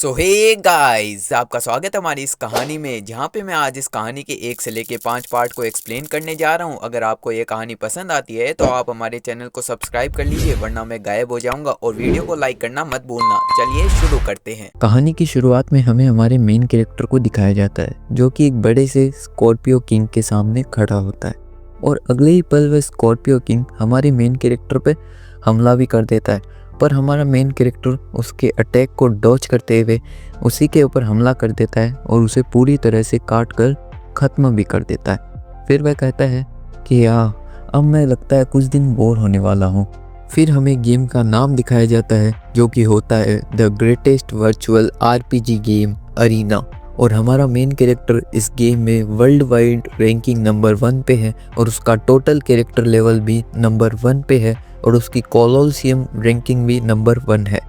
सो hey guys, आपका स्वागत है हमारी इस कहानी में, जहाँ पे मैं आज इस कहानी के 1 से लेके 5 पार्ट को एक्सप्लेन करने जा रहा हूँ। अगर आपको ये कहानी पसंद आती है तो आप हमारे चैनल को सब्सक्राइब कर लीजिए, वरना मैं गायब हो जाऊंगा। और वीडियो को लाइक करना मत भूलना। चलिए शुरू करते हैं। कहानी की शुरुआत में हमें हमारे मेन कैरेक्टर को दिखाया जाता है, जो कि एक बड़े से स्कॉर्पियो किंग के सामने खड़ा होता है। और अगले ही पल वह स्कॉर्पियो किंग हमारे मेन कैरेक्टर पे हमला भी कर देता है, पर हमारा मेन कैरेक्टर उसके अटैक को डॉज करते हुए उसी के ऊपर हमला कर देता है और उसे पूरी तरह से काट कर ख़त्म भी कर देता है। फिर वह कहता है कि अब मैं लगता है कुछ दिन बोर होने वाला हूँ। फिर हमें गेम का नाम दिखाया जाता है, जो कि होता है the greatest virtual RPG game arena. और हमारा मेन कैरेक्टर इस गेम में वर्ल्ड वाइड रैंकिंग नंबर 1 पे है, और उसका टोटल कैरेक्टर लेवल भी नंबर 1 पे है, और उसकी कोलोसियम रैंकिंग भी नंबर 1 है।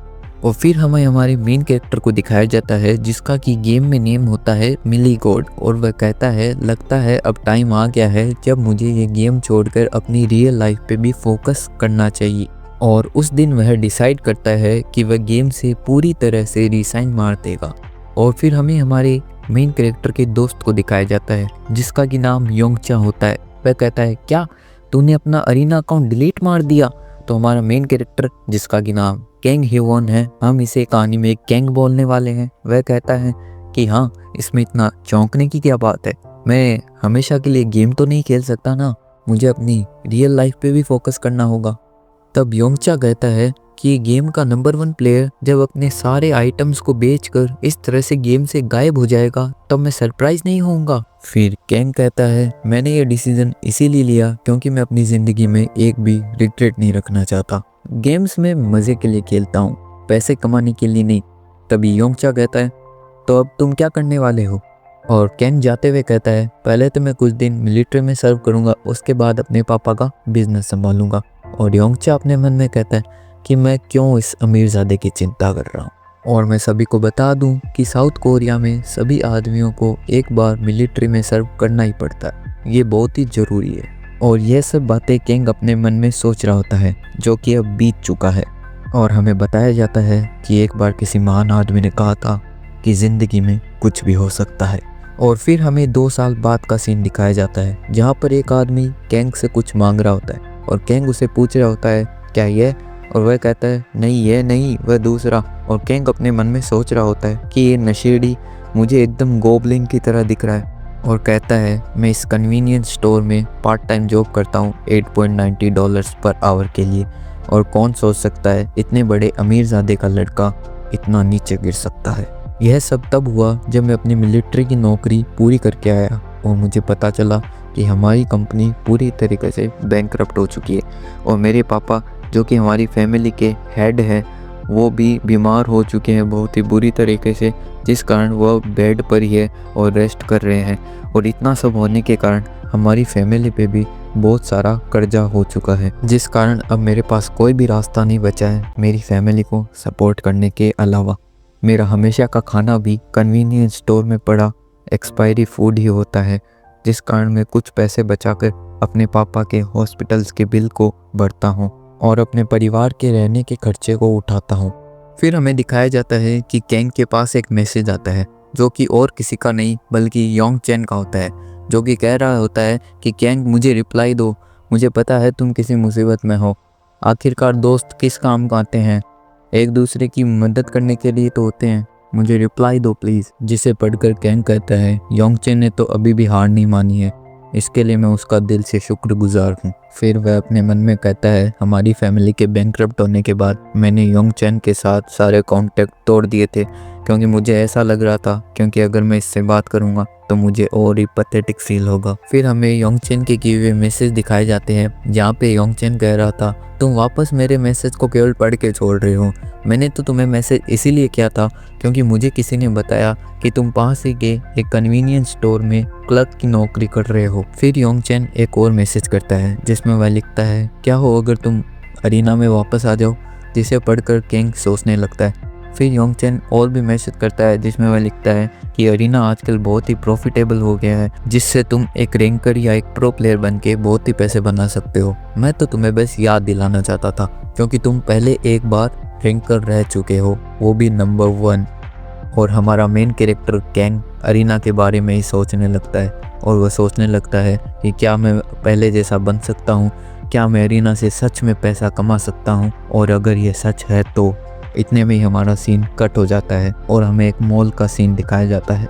और फिर हमें हमारे मेन कैरेक्टर को दिखाया जाता है, जिसका कि गेम में नेम होता है मिली गॉड। और वह कहता है लगता है अब टाइम आ गया है जब मुझे ये गेम छोड़कर अपनी रियल लाइफ पे भी फोकस करना चाहिए। और उस दिन वह डिसाइड करता है कि वह गेम से पूरी तरह से रिसाइन मार देगा। और फिर हमें हमारे मेन कैरेक्टर के दोस्त को दिखाया जाता है, जिसका कि नाम योंगचा होता है। वह कहता है क्या तूने अपना अरीना अकाउंट डिलीट मार दिया? तो हमारा मेन कैरेक्टर, जिसका कि नाम कैंग हेवॉन है, हम इसे कहानी में कैंग बोलने वाले हैं, वह कहता है कि हाँ, इसमें इतना चौंकने की क्या बात है, मैं हमेशा के लिए गेम तो नहीं खेल सकता ना, मुझे अपनी रियल लाइफ पे भी फोकस करना होगा। तब योंगचा कहता है कि गेम का नंबर 1 प्लेयर जब अपने सारे आइटम्स को बेचकर इस तरह से गेम से गायब हो जाएगा तब मैं सरप्राइज नहीं होऊंगा। फिर कैंग कहता है मैंने ये डिसीजन इसीलिए लिया क्योंकि मैं अपनी ज़िंदगी में एक भी रिग्रेट नहीं रखना चाहता। गेम्स में मज़े के लिए खेलता हूँ, पैसे कमाने के लिए नहीं। तभी योंगचा कहता है तो अब तुम क्या करने वाले हो? और कैंग जाते हुए कहता है पहले तो मैं कुछ दिन मिलिट्री में सर्व करूँगा, उसके बाद अपने पापा का बिजनेस संभालूंगा। और योंगचा अपने मन में कहता है कि मैं क्यों इस अमीरजादे की चिंता कर रहा हूँ। और मैं सभी को बता दूं कि साउथ कोरिया में सभी आदमियों को एक बार मिलिट्री में सर्व करना ही पड़ता है, ये बहुत ही ज़रूरी है। और यह सब बातें कैंग अपने मन में सोच रहा होता है, जो कि अब बीत चुका है। और हमें बताया जाता है कि एक बार किसी महान आदमी ने कहा था कि ज़िंदगी में कुछ भी हो सकता है। और फिर हमें 2 साल बाद का सीन दिखाया जाता है, जहाँ पर एक आदमी कैंग से कुछ मांग रहा होता है और कैंग उसे पूछ रहा होता है क्या ये? और वह कहता है नहीं ये नहीं, वह दूसरा। और कैंग अपने मन में सोच रहा होता है कि ये नशेड़ी मुझे एकदम गोबलिन की तरह दिख रहा है। और कहता है मैं इस कन्वीनियंस स्टोर में पार्ट टाइम जॉब करता हूँ $8.90 पर आवर के लिए, और कौन सोच सकता है इतने बड़े अमीरजादे का लड़का इतना नीचे गिर सकता है। यह सब तब हुआ जब मैं अपनी मिलिट्री की नौकरी पूरी करके आया और मुझे पता चला कि हमारी कंपनी पूरी तरीके से बैंकरप्ट हो चुकी है, और मेरे पापा जो कि हमारी फैमिली के हेड हैं वो भी बीमार हो चुके हैं बहुत ही बुरी तरीके से, जिस कारण वह बेड पर ही है और रेस्ट कर रहे हैं। और इतना सब होने के कारण हमारी फैमिली पे भी बहुत सारा कर्जा हो चुका है, जिस कारण अब मेरे पास कोई भी रास्ता नहीं बचा है मेरी फैमिली को सपोर्ट करने के अलावा। मेरा हमेशा का खाना भी कन्वीनियंस स्टोर में पड़ा एक्सपायरी फूड ही होता है, जिस कारण मैं कुछ पैसे बचाकर अपने पापा के हॉस्पिटल्स के बिल को भरता हूँ और अपने परिवार के रहने के खर्चे को उठाता हूँ। फिर हमें दिखाया जाता है कि कैंग के पास एक मैसेज आता है, जो कि और किसी का नहीं बल्कि योंगचैन का होता है, जो कि कह रहा होता है कि कैंग मुझे रिप्लाई दो, मुझे पता है तुम किसी मुसीबत में हो। आखिरकार दोस्त किस काम का आते हैं, एक दूसरे की मदद करने के लिए तो होते हैं, मुझे रिप्लाई दो प्लीज़। जिसे पढ़कर कैंग कहता है योंगचैन ने तो अभी भी हार नहीं मानी है, इसके लिए मैं उसका दिल से शुक्रगुजार हूँ। फिर वह अपने मन में कहता है हमारी फैमिली के बैंकरप्ट होने के बाद मैंने योंगचैन के साथ सारे कॉन्टैक्ट तोड़ दिए थे, क्योंकि मुझे ऐसा लग रहा था क्योंकि अगर मैं इससे बात करूँगा तो मुझे और ही पैथेटिक फील होगा। फिर हमें योंगचैन के किए हुए मैसेज दिखाए जाते हैं, जहाँ पे योंगचैन कह रहा था तुम वापस मेरे मैसेज को केवल पढ़ के छोड़ रहे हो, मैंने तो तुम्हें मैसेज इसीलिए किया था क्योंकि मुझे किसी ने बताया कि तुम पास ही के एक कन्वीनियंस स्टोर में क्लर्क की नौकरी कर रहे हो। फिर योंगचैन एक और मैसेज करता है जिसमें वह लिखता है क्या हो अगर तुम अरीना में वापस आ जाओ, जिसे पढ़कर कैंग सोचने लगता है। फिर योंगचैन और भी मैसेज करता है जिसमें वह लिखता है कि अरीना आजकल बहुत ही प्रॉफिटेबल हो गया है, जिससे तुम एक रैंकर या एक प्रो प्लेयर बन के बहुत ही पैसे बना सकते हो। मैं तो तुम्हें बस याद दिलाना चाहता था क्योंकि तुम पहले एक बार रैंकर रह चुके हो, वो भी नंबर 1। और हमारा मेन कैरेक्टर कैंग अरीना के बारे में ही सोचने लगता है और वह सोचने लगता है कि क्या मैं पहले जैसा बन सकता हूँ, क्या मैं अरीना से सच में पैसा कमा सकता हूँ। और अगर ये सच है तो इतने में ही हमारा सीन कट हो जाता है और हमें एक मॉल का सीन दिखाया जाता है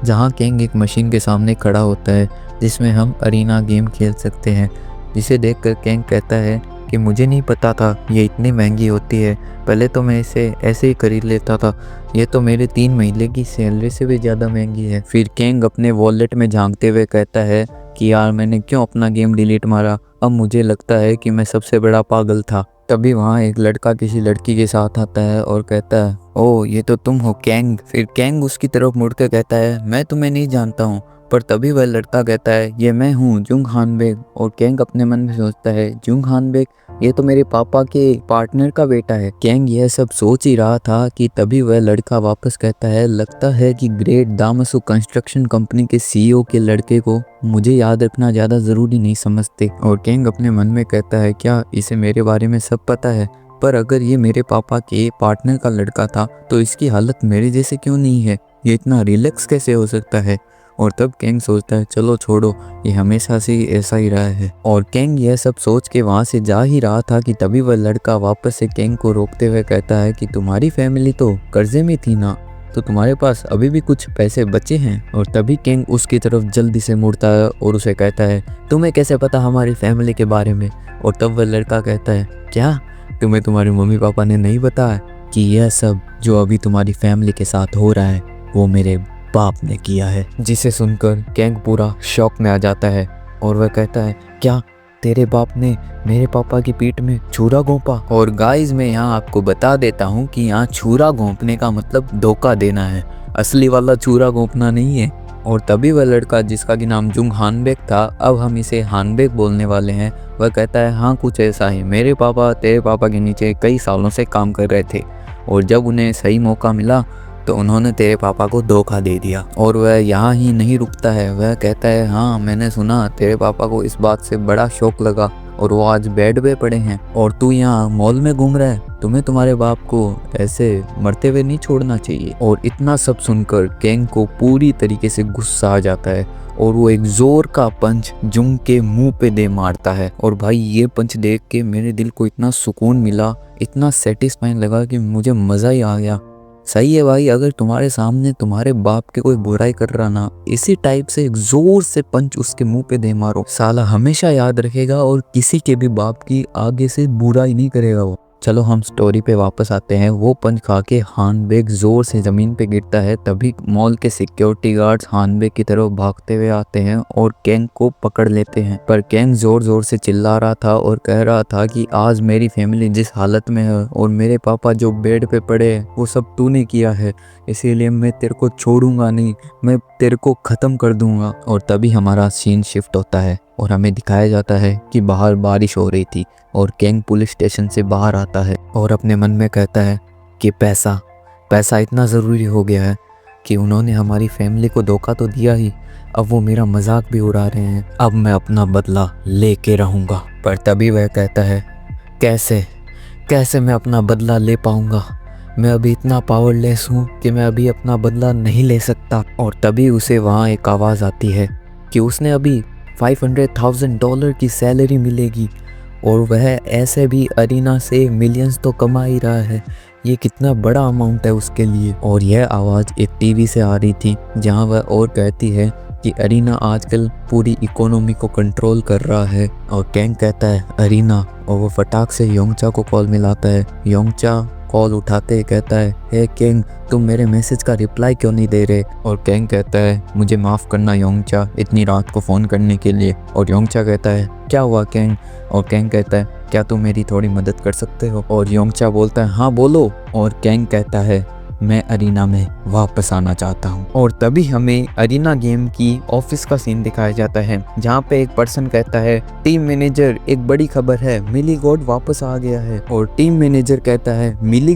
जहाँ कैंग एक मशीन के सामने खड़ा होता है जिसमें हम अरीना गेम खेल सकते हैं, जिसे देखकर कैंग कहता है कि मुझे नहीं पता था ये इतनी महंगी होती है, पहले तो मैं इसे ऐसे ही खरीद लेता था, ये तो मेरे 3 महीने की सैलरी से भी ज़्यादा महंगी है। फिर कैंग अपने वॉलेट में झांकते हुए कहता है कि यार मैंने क्यों अपना गेम डिलीट मारा, अब मुझे लगता है कि मैं सबसे बड़ा पागल था। तभी वहाँ एक लड़का किसी लड़की के साथ आता है और कहता है ओह ये तो तुम हो कैंग। फिर कैंग उसकी तरफ मुड़कर कहता है मैं तुम्हें नहीं जानता हूँ। पर तभी वह लड़का कहता है ये मैं हूँ जुंग हानबेग। और कैंग अपने मन में सोचता है जुंग हानबेग, ये तो मेरे पापा के पार्टनर का बेटा है। कैंग यह सब सोच ही रहा था कि तभी वह लड़का वापस कहता है लगता है कि ग्रेट दामसू कंस्ट्रक्शन कंपनी के सीईओ के लड़के को मुझे याद रखना ज़्यादा ज़रूरी नहीं समझते। और कैंग अपने मन में कहता है क्या इसे मेरे बारे में सब पता है, पर अगर ये मेरे पापा के पार्टनर का लड़का था तो इसकी हालत मेरे जैसे क्यों नहीं है, ये इतना रिलैक्स कैसे हो सकता है। और तब कैंग सोचता है चलो छोड़ो, ये हमेशा से ही ऐसा ही रहा है। और कैंग यह सब सोच के वहाँ से जा ही रहा था कि तभी वह लड़का वापस से कैंग को रोकते हुए कहता है कि तुम्हारी फैमिली तो कर्जे में थी ना, तो तुम्हारे पास अभी भी कुछ पैसे बचे हैं। और तभी कैंग उसकी तरफ जल्दी से मुड़ता है और उसे कहता है तुम्हें कैसे पता हमारी फैमिली के बारे में। और तब वह लड़का कहता है क्या तुम्हें तुम्हारे मम्मी पापा ने नहीं बताया कि यह सब जो अभी तुम्हारी फैमिली के साथ हो रहा है वो मेरे बाप ने किया है। जिसे सुनकर कैंग पूरा शॉक में आ जाता है और वह कहता है क्या तेरे बाप ने मेरे पापा की पीठ में छुरा घोंपा। और गाइस मैं यहाँ आपको बता देता हूँ कि यहाँ छुरा घोंपने का मतलब धोखा देना है, असली वाला छुरा घोंपना नहीं है। और तभी वह लड़का जिसका कि नाम जुंग हानबेग था, अब हम इसे हानबेग बोलने वाले हैं, वह कहता है हाँ कुछ ऐसा है, मेरे पापा तेरे पापा के नीचे कई सालों से काम कर रहे थे और जब उन्हें सही मौका मिला तो उन्होंने तेरे पापा को धोखा दे दिया। और वह यहाँ ही नहीं रुकता है, वह कहता है हाँ मैंने सुना तेरे पापा को इस बात से बड़ा शौक लगा और वो आज बेड पे पड़े हैं और तू यहाँ मॉल में घूम रहा है, तुम्हें तुम्हारे बाप को ऐसे मरते हुए नहीं छोड़ना चाहिए। और इतना सब सुनकर कैंग को पूरी तरीके से गुस्सा आ जाता है और वो एक जोर का पंच जुंग के मुंह पे दे मारता है। और भाई ये पंच देख के मेरे दिल को इतना सुकून मिला, इतना सेटिस्फाइंग लगा कि मुझे मज़ा ही आ गया। सही है भाई, अगर तुम्हारे सामने तुम्हारे बाप के कोई बुराई कर रहा ना, इसी टाइप से एक जोर से पंच उसके मुंह पे दे मारो, साला हमेशा याद रखेगा और किसी के भी बाप की आगे से बुराई नहीं करेगा वो। चलो हम स्टोरी पे वापस आते हैं। वो पंच खा के हानबेग जोर से जमीन पे गिरता है, तभी मॉल के सिक्योरिटी गार्ड्स हानबेग की तरफ भागते हुए आते हैं और कैंग को पकड़ लेते हैं। पर कैंग जोर जोर से चिल्ला रहा था और कह रहा था कि आज मेरी फैमिली जिस हालत में है और मेरे पापा जो बेड पे पड़े हैं वो सब तूने किया है, इसीलिए मैं तेरे को छोड़ूंगा नहीं, मैं तेरे को ख़त्म कर दूंगा। और तभी हमारा सीन शिफ्ट होता है और हमें दिखाया जाता है कि बाहर बारिश हो रही थी और कैंग पुलिस स्टेशन से बाहर आता है और अपने मन में कहता है कि पैसा इतना ज़रूरी हो गया है कि उन्होंने हमारी फैमिली को धोखा तो दिया ही, अब वो मेरा मजाक भी उड़ा रहे हैं, अब मैं अपना बदला लेके रहूँगा। पर तभी वह कहता है कैसे मैं अपना बदला ले पाऊँगा, मैं अभी इतना पावरलेस हूँ कि मैं अभी अपना बदला नहीं ले सकता। और तभी उसे वहाँ एक आवाज़ आती है कि उसने अभी $500,000 की सैलरी मिलेगी और वह ऐसे भी अरीना से मिलियंस तो कमा ही रहा है, ये कितना बड़ा अमाउंट है उसके लिए। और यह आवाज़ एक टीवी से आ रही थी जहाँ वह और कहती है कि अरीना आजकल पूरी इकोनॉमी को कंट्रोल कर रहा है। और कैंग कहता है अरीना, और वो फटाक से योंगचा को कॉल मिलाता है। योंगचा कॉल उठाते ही कहता है हे कैंग, तुम मेरे मैसेज का रिप्लाई क्यों नहीं दे रहे। और कैंग कहता है मुझे माफ़ करना योंगचा, इतनी रात को फ़ोन करने के लिए। और योंगचा कहता है क्या हुआ कैंग। और कैंग कहता है क्या तुम मेरी थोड़ी मदद कर सकते हो। और योंगचा बोलता है हाँ बोलो। और कैंग कहता है मैं अरीना में वापस आना चाहता हूँ। और तभी हमें अरीना गेम की ऑफिस का सीन दिखाया जाता है जहाँ पे एक पर्सन कहता है टीम मैनेजर एक बड़ी खबर है, मिली गोट वापस आ गया है। और टीम मैनेजर कहता है मिली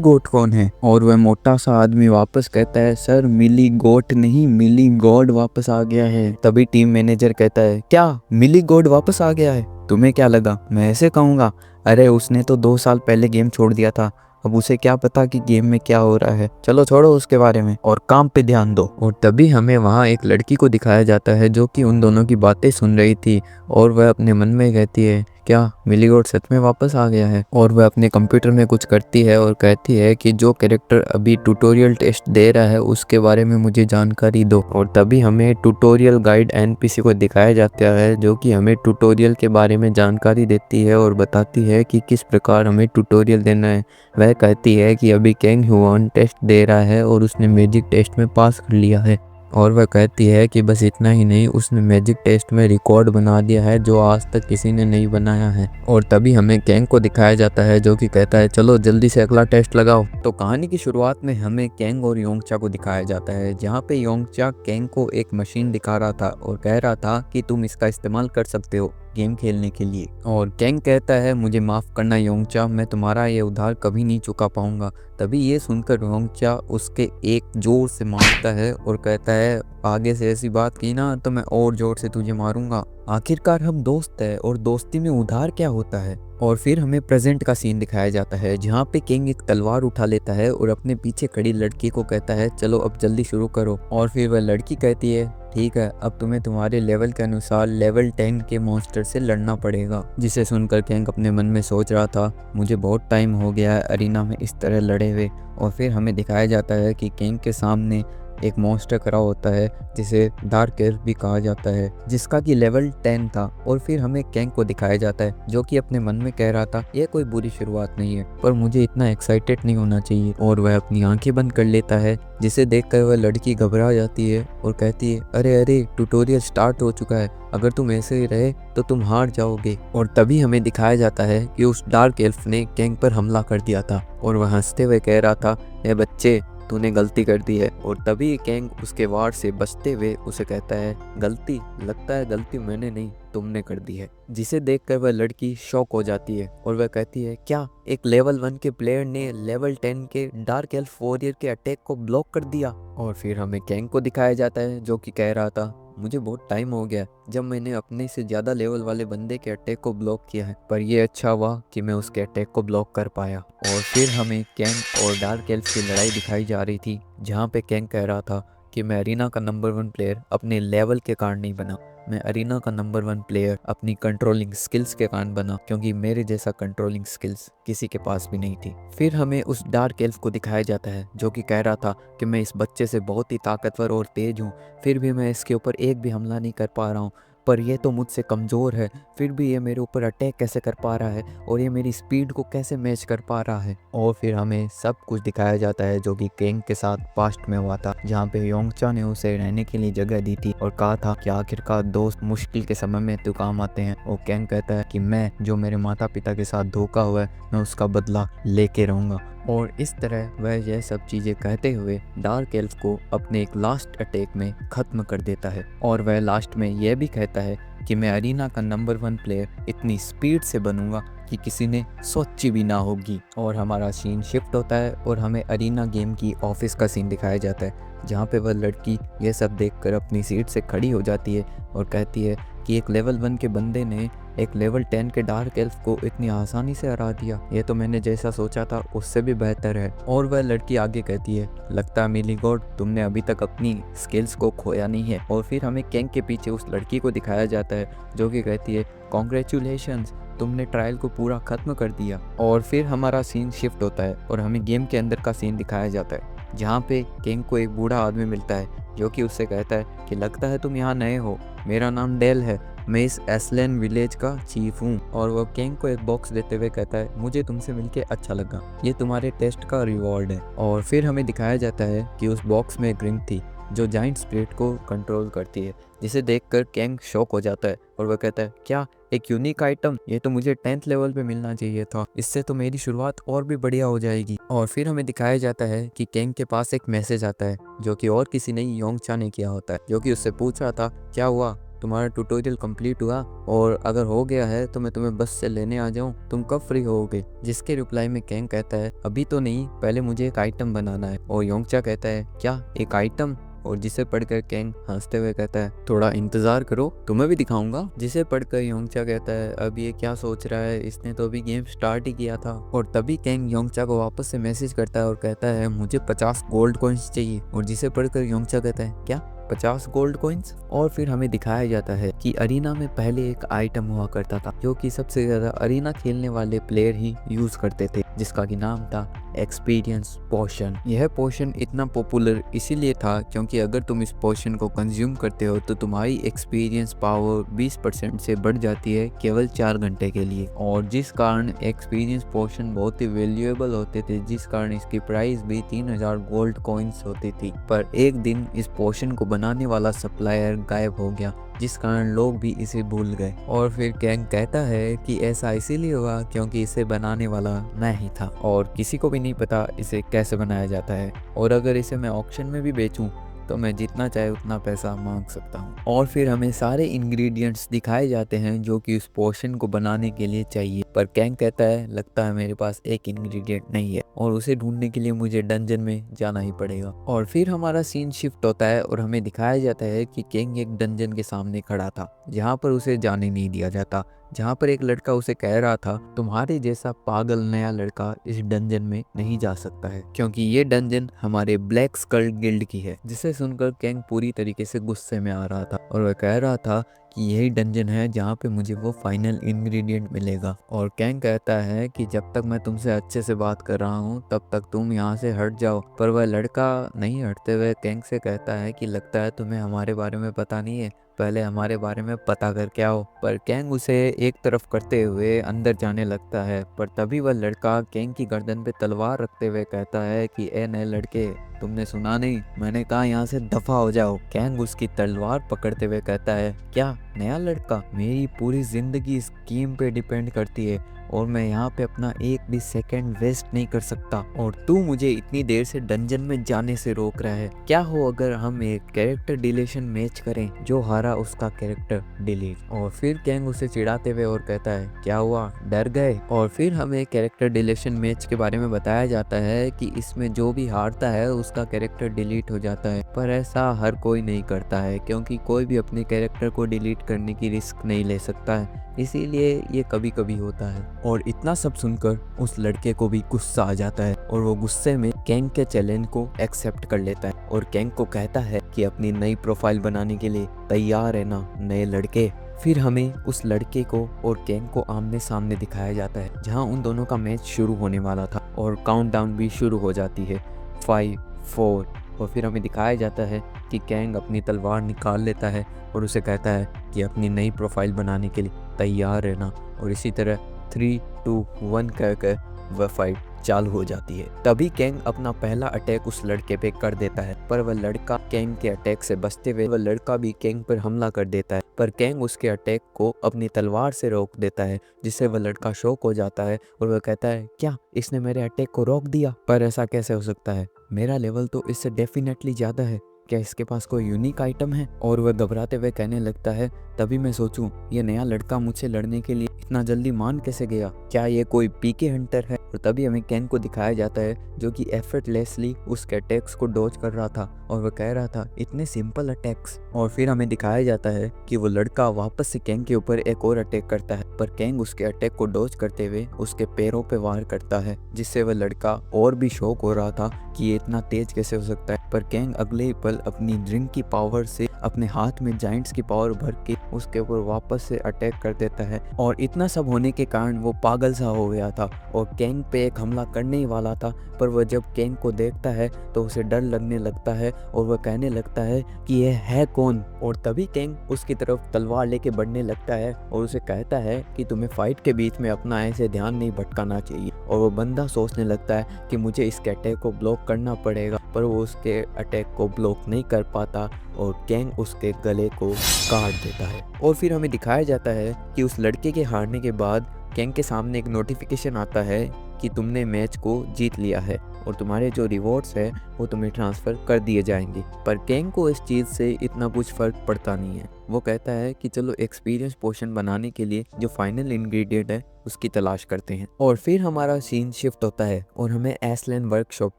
गोट कौन है। और वह मोटा सा आदमी वापस कहता है सर मिली गोट नहीं, मिली गॉड वापस आ गया है। तभी टीम मैनेजर कहता है क्या मिली गॉड वापस आ गया है, तुम्हें क्या लगा मैं ऐसे कहूँगा, अरे उसने तो 2 साल पहले गेम छोड़ दिया था, अब उसे क्या पता कि गेम में क्या हो रहा है, चलो छोड़ो उसके बारे में और काम पे ध्यान दो। और तभी हमें वहाँ एक लड़की को दिखाया जाता है जो कि उन दोनों की बातें सुन रही थी और वह अपने मन में कहती है, क्या मिलीगोड सच में वापस आ गया है। और वह अपने कंप्यूटर में कुछ करती है और कहती है कि जो कैरेक्टर अभी ट्यूटोरियल टेस्ट दे रहा है उसके बारे में मुझे जानकारी दो। और तभी हमें ट्यूटोरियल गाइड एनपीसी को दिखाया जाता है जो कि हमें ट्यूटोरियल के बारे में जानकारी देती है और बताती है कि किस प्रकार हमें ट्यूटोरियल देना है। वह कहती है कि अभी कैंग हुआन टेस्ट दे रहा है और उसने मैजिक टेस्ट में पास कर लिया है। और वह कहती है कि बस इतना ही नहीं, उसने मैजिक टेस्ट में रिकॉर्ड बना दिया है जो आज तक किसी ने नहीं बनाया है। और तभी हमें कैंग को दिखाया जाता है जो कि कहता है चलो जल्दी से अगला टेस्ट लगाओ। तो कहानी की शुरुआत में हमें कैंग और योंगचा को दिखाया जाता है जहाँ पे योंगचा कैंग को एक मशीन दिखा रहा था और कह रहा था कि तुम इसका इस्तेमाल कर सकते हो गेम खेलने के लिए। और कैंग कहता है मुझे माफ़ करना योंगचा, मैं तुम्हारा ये उधार कभी नहीं चुका पाऊंगा। तभी ये सुनकर योंगचा उसके एक जोर से मारता है और कहता है आगे से ऐसी बात की ना तो मैं और जोर से तुझे मारूंगा। आखिरकार हम दोस्त है और दोस्ती में उधार क्या होता है। और फिर हमें प्रेजेंट का सीन दिखाया जाता है जहाँ पे किंग एक तलवार उठा लेता है और अपने पीछे खड़ी लड़की को कहता है चलो अब जल्दी शुरू करो। और फिर वह लड़की कहती है ठीक है, अब तुम्हें तुम्हारे लेवल के अनुसार लेवल 10 के मॉन्स्टर से लड़ना पड़ेगा। जिसे सुनकर कैंग अपने मन में सोच रहा था मुझे बहुत टाइम हो गया है अरीना में इस तरह लड़े हुए। और फिर हमें दिखाया जाता है कि कैंग के सामने एक मॉन्स्टर खड़ा होता है जिसे डार्क एल्फ भी कहा जाता है जिसका कि लेवल 10 था। और फिर हमें कैंग को दिखाया जाता है जो कि अपने मन में कह रहा था यह कोई बुरी शुरुआत नहीं है पर मुझे इतना एक्साइटेड नहीं होना चाहिए। और वह अपनी आंखें बंद कर लेता है जिसे देखकर वह लड़की घबरा जाती है और कहती है अरे अरे ट्यूटोरियल स्टार्ट हो चुका है, अगर तुम ऐसे ही रहे तो तुम हार जाओगे। और तभी हमें दिखाया जाता है कि उस डार्क एल्फ ने कैंग पर हमला कर दिया था और वह हंसते हुए कह रहा था ए बच्चे तूने गलती कर दी है। और तभी कैंग उसके वार से बचते हुए उसे कहता है गलती, लगता है गलती मैंने नहीं तुमने कर दी है। जिसे देखकर वह लड़की शॉक हो जाती है और वह कहती है क्या एक लेवल 1 के प्लेयर ने लेवल 10 के डार्क एल्फ वॉरियर के अटैक को ब्लॉक कर दिया। और फिर हमें कैंग को दिखाया जाता है जो कि कह रहा था मुझे बहुत टाइम हो गया जब मैंने अपने से ज़्यादा लेवल वाले बंदे के अटैक को ब्लॉक किया है, पर यह अच्छा हुआ कि मैं उसके अटैक को ब्लॉक कर पाया। और फिर हमें कैंग और डार्क एल्फ की लड़ाई दिखाई जा रही थी जहाँ पे कैंग कह रहा था कि मैं अरीना का नंबर 1 प्लेयर अपने लेवल के कारण नहीं बना, मैं अरीना का नंबर 1 प्लेयर अपनी कंट्रोलिंग स्किल्स के कारण बना क्योंकि मेरे जैसा कंट्रोलिंग स्किल्स किसी के पास भी नहीं थी। फिर हमें उस डार्क एल्फ को दिखाया जाता है जो कि कह रहा था कि मैं इस बच्चे से बहुत ही ताकतवर और तेज हूँ, फिर भी मैं इसके ऊपर एक भी हमला नहीं कर पा रहा हूँ, पर यह तो मुझसे कमज़ोर है, फिर भी ये मेरे ऊपर अटैक कैसे कर पा रहा है और ये मेरी स्पीड को कैसे मैच कर पा रहा है। और फिर हमें सब कुछ दिखाया जाता है जो कि कैंग के साथ पास्ट में हुआ था जहाँ पे योंगचा ने उसे रहने के लिए जगह दी थी और कहा था कि आखिरकार दोस्त मुश्किल के समय में तो काम आते हैं। और कैंग कहता है कि मैं जो मेरे माता पिता के साथ धोखा हुआ है मैं उसका बदला लेके रहूँगा। और इस तरह वह यह सब चीज़ें कहते हुए डार्क एल्फ को अपने एक लास्ट अटैक में ख़त्म कर देता है। और वह लास्ट में यह भी कहता है कि मैं अरीना का नंबर 1 प्लेयर इतनी स्पीड से बनूंगा कि किसी ने सोची भी ना होगी। और हमारा सीन शिफ्ट होता है और हमें अरीना गेम की ऑफिस का सीन दिखाया जाता है जहाँ पे वह लड़की यह सब देखकर अपनी सीट से खड़ी हो जाती है और कहती है कि एक लेवल 1 के बंदे ने एक लेवल 10 के डार्क एल्फ को इतनी आसानी से हरा दिया, ये तो मैंने जैसा सोचा था उससे भी बेहतर है। और वह लड़की आगे कहती है लगता है मिलीगोड तुमने अभी तक अपनी स्किल्स को खोया नहीं है। और फिर हमें कैंग के पीछे उस लड़की को दिखाया जाता है जो कि कहती है कॉन्ग्रेचुलेशंस, तुमने ट्रायल को पूरा खत्म कर दिया। और फिर हमारा सीन शिफ्ट होता है और हमें गेम के अंदर का सीन दिखाया जाता है जहाँ पे कैंग को एक बूढ़ा आदमी मिलता है जो कि उससे कहता है कि लगता है तुम यहाँ नए हो, मेरा नाम डेल है, मैं इस एसलैन विलेज का चीफ हूँ। और वो कैंग को एक बॉक्स देते हुए कहता है मुझे तुमसे मिलके अच्छा लगा, ये तुम्हारे टेस्ट का रिवॉर्ड है। और फिर हमें दिखाया जाता है कि उस बॉक्स में एक रिंग थी जो जाइंट स्पिरिट को कंट्रोल करती है, जिसे देखकर कैंग शॉक हो जाता है और वह कहता है क्या एक यूनिक आइटम, ये तो मुझे 10th लेवल पे मिलना चाहिए था, इससे तो मेरी शुरुआत और भी बढ़िया हो जाएगी। और फिर हमें दिखाया जाता है कि कैंग के पास एक मैसेज आता है जो कि और किसी ने योंगचा ने किया होता है, जो कि उससे पूछ रहा था क्या हुआ, तुम्हारा ट्यूटोरियल कंप्लीट हुआ, और अगर हो गया है तो मैं तुम्हें बस से लेने आ जाऊं, तुम कब फ्री होगे। जिसके रिप्लाई में कैंग कहता है अभी तो नहीं, पहले मुझे एक आइटम बनाना है। और योंगचा कहता है क्या एक आइटम, और जिसे पढ़कर कैंग हंसते हुए कहता है थोड़ा इंतजार करो, तुम्हें भी दिखाऊंगा। जिसे पढ़कर योंगचा कहता है अब ये क्या सोच रहा है, इसने तो अभी गेम स्टार्ट ही किया था। और तभी कैंग योंगचा को वापस से मैसेज करता है और कहता है मुझे 50 गोल्ड कॉइन्स चाहिए। और जिसे पढ़कर योंगचा कहता है क्या 50 गोल्ड कॉइन्स। और फिर हमें दिखाया जाता है कि अरीना में पहले एक आइटम हुआ करता था जो कि सबसे ज्यादा अरीना खेलने वाले प्लेयर ही यूज करते थे, जिसका की नाम था एक्सपीरियंस पोशन। यह पोशन इतना पॉपुलर इसीलिए था क्योंकि अगर तुम इस पोशन को कंज्यूम करते हो तो तुम्हारी एक्सपीरियंस पावर 20% से बढ़ जाती है केवल 4 घंटे के लिए। और जिस कारण एक्सपीरियंस पोशन बहुत ही वैल्यूएबल होते थे, जिस कारण इसकी प्राइस भी 3000 गोल्ड कॉइन्स होती थी। पर एक दिन इस पोशन को बनाने वाला सप्लायर गायब हो गया, जिस कारण लोग भी इसे भूल गए। और फिर कैंग कहता है कि ऐसा इसीलिए हुआ क्योंकि इसे बनाने वाला मैं ही था और किसी को भी नहीं पता इसे कैसे बनाया जाता है। और अगर इसे मैं ऑक्शन में भी बेचूं तो मैं जितना चाहे उतना पैसा मांग सकता हूँ। और फिर हमें सारे इंग्रेडिएंट्स दिखाए जाते हैं जो कि उस पोशन को बनाने के लिए चाहिए। पर कैंग कहता है लगता है मेरे पास एक इंग्रेडिएंट नहीं है और उसे ढूंढने के लिए मुझे डंजन में जाना ही पड़ेगा। और फिर हमारा सीन शिफ्ट होता है और हमें दिखाया जाता है कि कैंग एक डंजन के सामने खड़ा था जहाँ पर उसे जाने नहीं दिया जाता, जहाँ पर एक लड़का उसे कह रहा था तुम्हारे जैसा पागल नया लड़का इस डंजन में नहीं जा सकता है क्योंकि ये डंजन हमारे ब्लैक स्कल गिल्ड की है। जिसे सुनकर कैंग पूरी तरीके से गुस्से में आ रहा था और वह कह रहा था कि यही डंजन है जहाँ पे मुझे वो फाइनल इंग्रेडिएंट मिलेगा। और कैंग कहता है कि जब तक मैं तुमसे अच्छे से बात कर रहा हूँ तब तक तुम यहाँ से हट जाओ। पर वह लड़का नहीं हटते हुए कैंग से कहता है कि लगता है तुम्हें हमारे बारे में पता नहीं है, पहले हमारे बारे में पता करके आओ। पर कैंग उसे एक तरफ करते हुए अंदर जाने लगता है। पर तभी वह लड़का कैंग की गर्दन पे तलवार रखते हुए कहता है कि ए नए लड़के, तुमने सुना नहीं, मैंने कहा यहाँ से दफा हो जाओ। कैंग उसकी तलवार पकड़ते हुए कहता है क्या नया लड़का, मेरी पूरी जिंदगी इस गेम पे डिपेंड करती है और मैं यहाँ पे अपना एक भी सेकंड वेस्ट नहीं कर सकता और तू मुझे इतनी देर से डंजन में जाने से रोक रहा है। क्या हो अगर हम एक कैरेक्टर डिलीशन मैच करें, जो हारा उसका कैरेक्टर डिलीट। और फिर कैंग उसे चिढ़ाते हुए और कहता है क्या हुआ, डर गए। और फिर हमें कैरेक्टर डिलीशन मैच के बारे में बताया जाता है कि इसमें जो भी हारता है उसका कैरेक्टर डिलीट हो जाता है। पर ऐसा हर कोई नहीं करता है क्योंकि कोई भी अपने कैरेक्टर को डिलीट करने की रिस्क नहीं ले सकता है, इसीलिए ये कभी कभी होता है। और इतना सब सुनकर उस लड़के को भी गुस्सा आ जाता है और वो गुस्से में कैंग के चैलेंज को एक्सेप्ट कर लेता है और कैंग को कहता है कि अपनी नई प्रोफाइल बनाने के लिए तैयार है ना नए लड़के। फिर हमें उस लड़के को और कैंग को आमने सामने दिखाया जाता है जहां उन दोनों का मैच शुरू होने वाला था और काउंटडाउन भी शुरू हो जाती है 5, 4। और फिर हमें दिखाया जाता है कि कैंग अपनी तलवार निकाल लेता है और उसे कहता है कि अपनी नई प्रोफाइल बनाने के लिए तैयार रहना। और इसी तरह 3, 2, 1 कहकर वह फाइट चालू हो जाती है। तभी कैंग अपना पहला अटैक उस लड़के पे कर देता है, पर वह लड़का कैंग के अटैक से बचते हुए वह लड़का भी कैंग पर हमला कर देता है। पर कैंग उसके अटैक को अपनी तलवार से रोक देता है, जिससे वह लड़का शॉक हो जाता है और वह कहता है क्या इसने मेरे अटैक को रोक दिया, पर ऐसा कैसे हो सकता है, मेरा लेवल तो इससे डेफिनेटली ज्यादा है, क्या इसके पास कोई यूनिक आइटम है। और वह घबराते हुए कहने लगता है तभी मैं सोचूं ये नया लड़का मुझसे लड़ने के लिए इतना जल्दी मान कैसे गया, क्या ये कोई पीके हंटर है। और तभी हमें कैंग को दिखाया जाता है जो कि एफर्टलेसली उसके अटैक्स को डॉज कर रहा था और वह कह रहा था इतने सिंपल अटैक्स। और फिर हमें दिखाया जाता है कि वो लड़का वापस से कैंग के ऊपर एक और अटैक करता है, पर कैंग उसके अटैक को डॉज करते हुए उसके पैरों पे वार करता है, जिससे वह लड़का और भी शॉक हो रहा था कि ये इतना तेज कैसे हो सकता है। पर कैंग अगले ही पल अपनी ड्रिंक की पावर से अपने हाथ में जाइंट्स की पावर भर के उसके ऊपर वापस से अटैक कर देता है। और इतना सब होने के कारण वो पागल सा हो गया था और कैंग पे एक हमला करने ही वाला था, पर वह जब कैंग को देखता है तो उसे डर लगने लगता है और वह कहने लगता है कि यह है कौन। और तभी कैंग उसकी तरफ तलवार लेके बढ़ने लगता है और उसे कहता है कि तुम्हें फाइट के बीच में अपना ऐसे ध्यान नहीं भटकाना चाहिए। और वो बंदा सोचने लगता है कि मुझे इसके अटैक को ब्लॉक करना पड़ेगा, पर वो उसके अटैक को ब्लॉक नहीं कर पाता और कैंग उसके गले को काट देता है। और फिर हमें दिखाया जाता है कि उस लड़के के हारने के बाद कैंग के सामने एक नोटिफिकेशन आता है कि तुमने मैच को जीत लिया है और तुम्हारे जो रिवॉर्ड्स है वो तुम्हें ट्रांसफ़र कर दिए जाएंगे। पर कैंग को इस चीज़ से इतना कुछ फ़र्क पड़ता नहीं है वो कहता है कि चलो एक्सपीरियंस पोशन बनाने के लिए जो फाइनल इंग्रेडिएंट है उसकी तलाश करते हैं। और फिर हमारा सीन शिफ्ट होता है और हमें एसलैंड वर्कशॉप